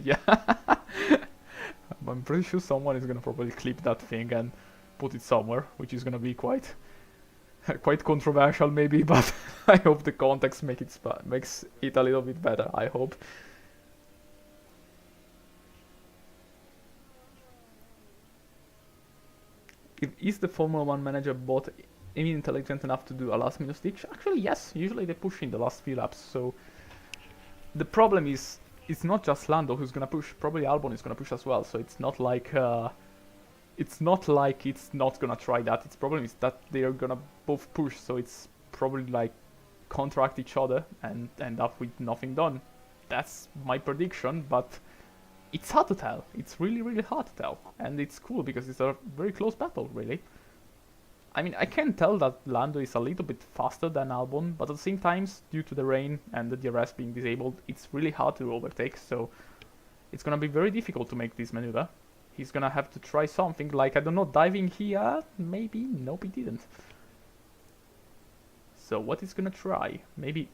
Yeah. I'm pretty sure someone is gonna probably clip that thing and put it somewhere, which is gonna be quite controversial maybe, but I hope the context makes it a little bit better, I hope. Is the Formula 1 manager bot intelligent enough to do a last minute stitch? Actually yes, usually they push in the last few laps, so the problem is it's not just Lando who's gonna push, probably Albon is gonna push as well, so it's not like it's not gonna try that. Its problem is that they're gonna both push, so it's probably like contract each other and end up with nothing done. That's my prediction, but it's hard to tell. It's really hard to tell, and it's cool because it's a very close battle, really. I mean, I can tell that Lando is a little bit faster than Albon, but at the same time, due to the rain and the DRS being disabled, it's really hard to overtake, so it's gonna be very difficult to make this maneuver. He's gonna have to try something like, I don't know, diving here? Maybe? Nope, he didn't. So what he's gonna try? Maybe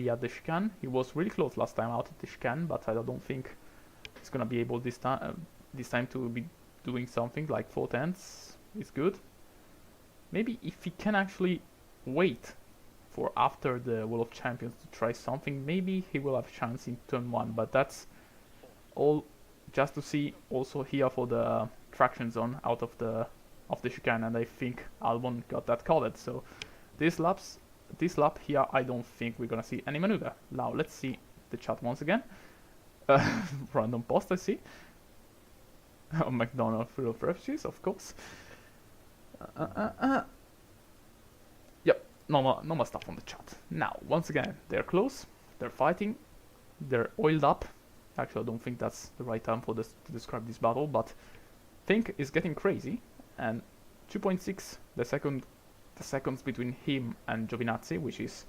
at the chicane. He was really close last time out at the chicane, but I don't think he's gonna be able this time to be doing something like 4/10 is good. Maybe if he can actually wait for after the Wall of Champions to try something, maybe he will have a chance in turn 1, but that's all just to see also here for the traction zone out of the chicane, and I think Albon got that covered. So this lap here, I don't think we're gonna see any maneuver. Now let's see the chat once again. Random post I see. Oh, McDonald's full of refugees, of course. Yep, normal stuff on the chat. Now, once again, they're close, they're fighting, they're oiled up. Actually, I don't think that's the right term for this to describe this battle, but thing is getting crazy, and 2.6 the seconds between him and Giovinazzi, which is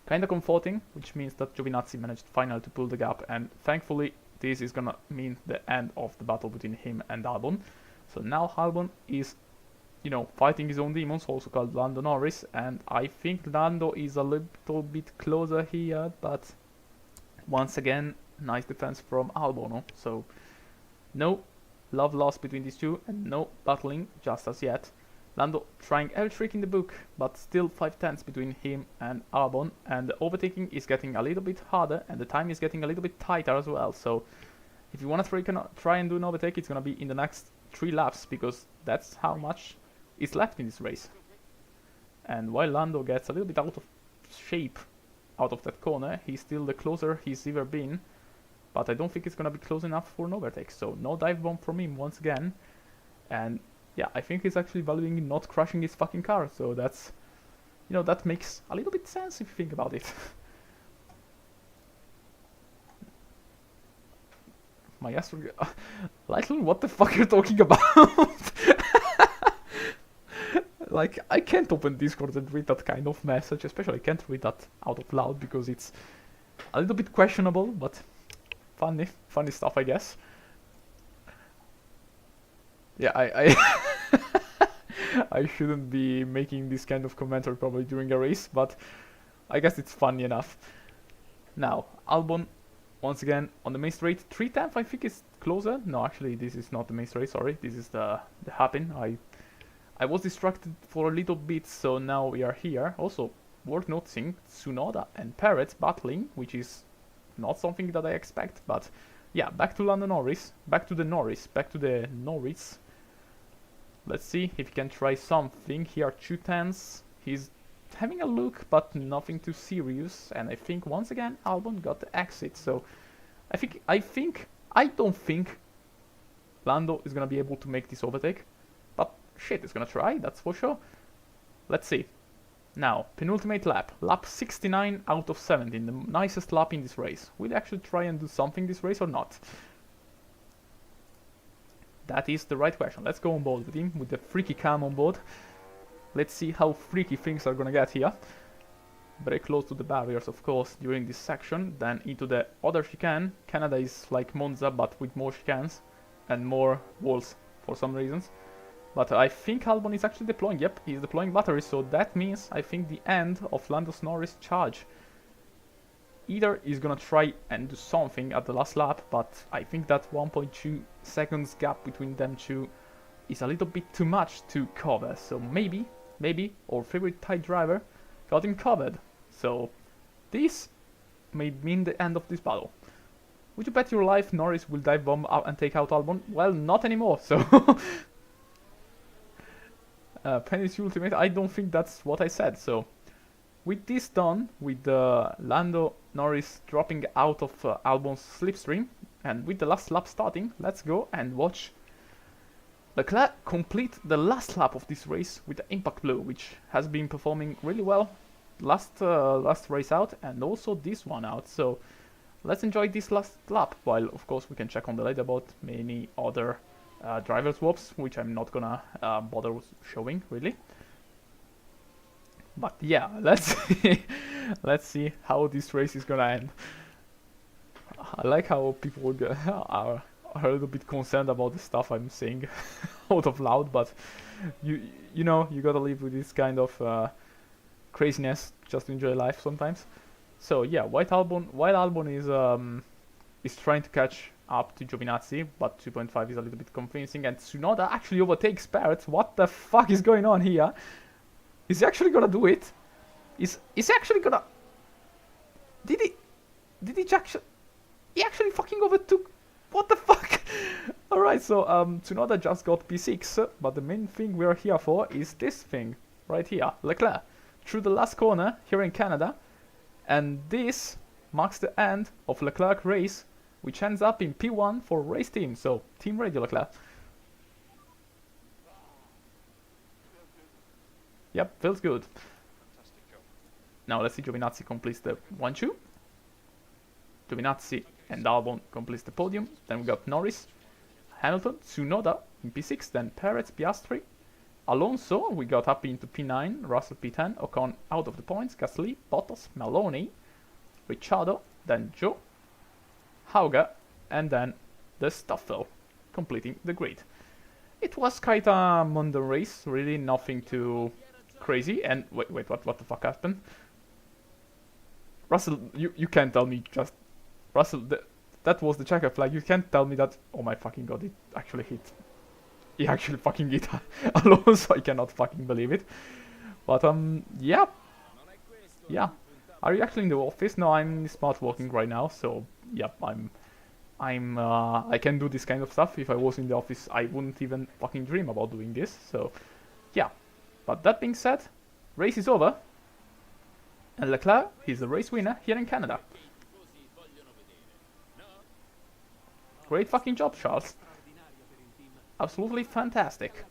kinda comforting, which means that Giovinazzi managed finally to pull the gap, and thankfully this is gonna mean the end of the battle between him and Albon. So now Albon is, you know, fighting his own demons, also called Lando Norris, and I think Lando is a little bit closer here, but once again, nice defense from Albon. So no love lost between these two, and no battling just as yet. Lando trying every trick in the book, but still 5/10 between him and Albon, and the overtaking is getting a little bit harder, and the time is getting a little bit tighter as well. So if you want to try and do an overtake, it's gonna be in the next 3 laps, because that's how much is left in this race. And while Lando gets a little bit out of shape out of that corner, he's still the closer he's ever been, but I don't think it's gonna be close enough for an overtake. So no dive bomb from him once again, and yeah, I think he's actually valuing not crashing his fucking car, so that's, you know, that makes a little bit sense if you think about it. My Astro... Lightly, what the fuck are you talking about? Like, I can't open Discord and read that kind of message, especially I can't read that out of loud because it's a little bit questionable, but funny stuff, I guess. Yeah, I I shouldn't be making this kind of commentary probably during a race, but I guess it's funny enough. Now, Albon, once again, on the main straight, 3/10 I think is closer. No, actually, this is not the main straight, sorry. This is the hairpin. I was distracted for a little bit, so now we are here. Also, worth noticing, Tsunoda and Perez battling, which is not something that I expect, but yeah, back to Lando Norris, back to the Norris. Let's see if he can try something here. 2/10. He's having a look, but nothing too serious. And I think once again Albon got the exit. So I don't think Lando is gonna be able to make this overtake, but shit, he's gonna try. That's for sure. Let's see. Now, penultimate lap, lap 69 out of 17, the nicest lap in this race. Will he actually try and do something this race or not? That is the right question. Let's go on board with him, with the freaky cam on board. Let's see how freaky things are gonna get here. Very close to the barriers, of course, during this section. Then into the other chicane. Canada is like Monza, but with more chicanes and more walls for some reasons. But I think Albon is actually deploying. Yep, he's deploying batteries, so that means I think the end of Lando Norris' charge. Either he's gonna try and do something at the last lap, but I think that 1.2 seconds gap between them two is a little bit too much to cover. So maybe our favorite tight driver got him covered. So this may mean the end of this battle. Would you bet your life Norris will dive bomb out and take out Albon? Well, not anymore, so... Penny's ultimate, I don't think that's what I said, so... With this done, with Lando Norris dropping out of Albon's slipstream, and with the last lap starting, let's go and watch Leclerc complete the last lap of this race with the Impact Blue, which has been performing really well last race out, and also this one out, so... Let's enjoy this last lap, while of course we can check on the leaderboard many other driver swaps, which I'm not gonna bother showing really. But yeah, let's let's see how this race is gonna end. I like how people are a little bit concerned about the stuff I'm saying out of loud, but you know, you gotta live with this kind of craziness just to enjoy life sometimes. So yeah, while Albon is trying to catch up to Giovinazzi, but 2.5 is a little bit convincing, and Tsunoda actually overtakes Barrett. What the fuck is going on here? Is he actually gonna do it? Is he actually gonna... Did he actually... He actually fucking overtook... What the fuck? Alright, so Tsunoda just got P6, but the main thing we're here for is this thing, right here. Leclerc, through the last corner here in Canada, and this marks the end of Leclerc race, which ends up in P1 for race team, so Team Radio Leclerc. Yep, feels good. Fantastic job. Now let's see Giovinazzi completes the 1-2. Giovinazzi and Albon completes the podium. Then we got Norris, Hamilton, Tsunoda in P6, then Perez, Piastri, Alonso, we got up into P9, Russell P10, Ocon out of the points, Gasly, Bottas, Maloney, Ricciardo, then Joe, Hauga, and then the Stoffel completing the grid. It was quite a mundane race, really nothing too crazy. And wait, what the fuck happened? Russell, you can't tell me just... Russell, that was the checker flag, you can't tell me that... Oh my fucking god, it actually hit... He actually fucking hit Alonso, I cannot fucking believe it. But yeah. Yeah. Are you actually in the office? No, I'm smart working right now, so yep, I can do this kind of stuff. If I was in the office, I wouldn't even fucking dream about doing this, so yeah. But that being said, race is over, and Leclerc is the race winner here in Canada. Great fucking job, Charles. Absolutely fantastic.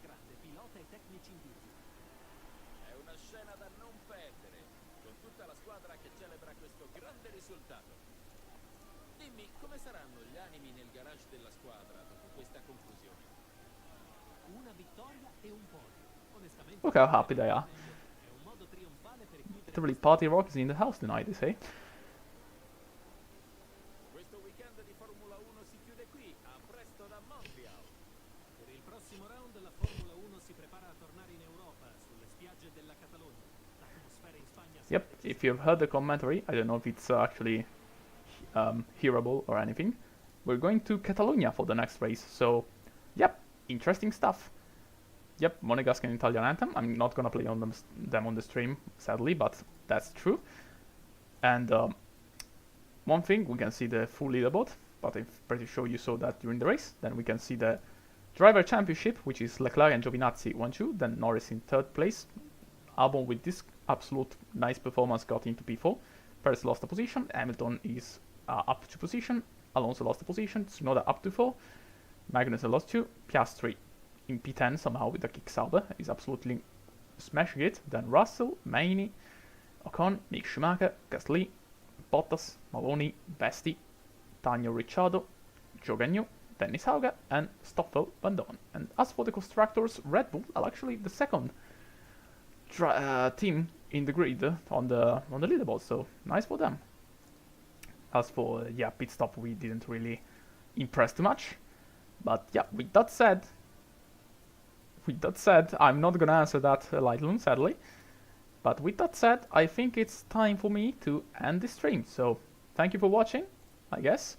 Look how happy they are. Literally party rock is in the house tonight, they say. Yep, if you've heard the commentary, I don't know if it's actually hearable or anything. We're going to Catalonia for the next race, so yep, interesting stuff. Yep, Monegasque Italian anthem. I'm not gonna play on them on the stream, sadly, but that's true. And one thing, we can see the full leaderboard, but I'm pretty sure you saw that during the race. Then we can see the driver championship, which is Leclerc and Giovinazzi 1-2, then Norris in third place, Albon with this absolute nice performance, got into P4. Perez lost a position, Hamilton is up 2 position, Alonso lost a position, Tsunoda up to 4, Magnussen lost 2, Piastri in P10 somehow with a kick Sauber, is absolutely smashing it. Then Russell, Maini, Ocon, Mick Schumacher, Gasly, Bottas, Maloney, Vesti, Daniel Ricciardo, Zhou Guanyu, Dennis Hauger, and Stoffel Van Dorn. And as for the constructors, Red Bull are actually the second team in the grid on the leaderboard, so nice for them. As for pit stop, we didn't really impress too much, but yeah, with that said, I'm not gonna answer that Lightroom, sadly. But with that said, I think it's time for me to end the stream. So thank you for watching, I guess.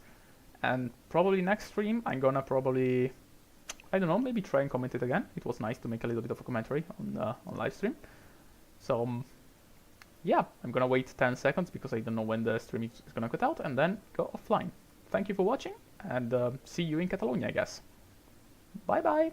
And probably next stream, I'm gonna probably, I don't know, maybe try and comment it again. It was nice to make a little bit of a commentary on live stream. So yeah, I'm gonna wait 10 seconds because I don't know when the stream is gonna cut out, and then go offline. Thank you for watching, and see you in Catalonia, I guess. Bye bye!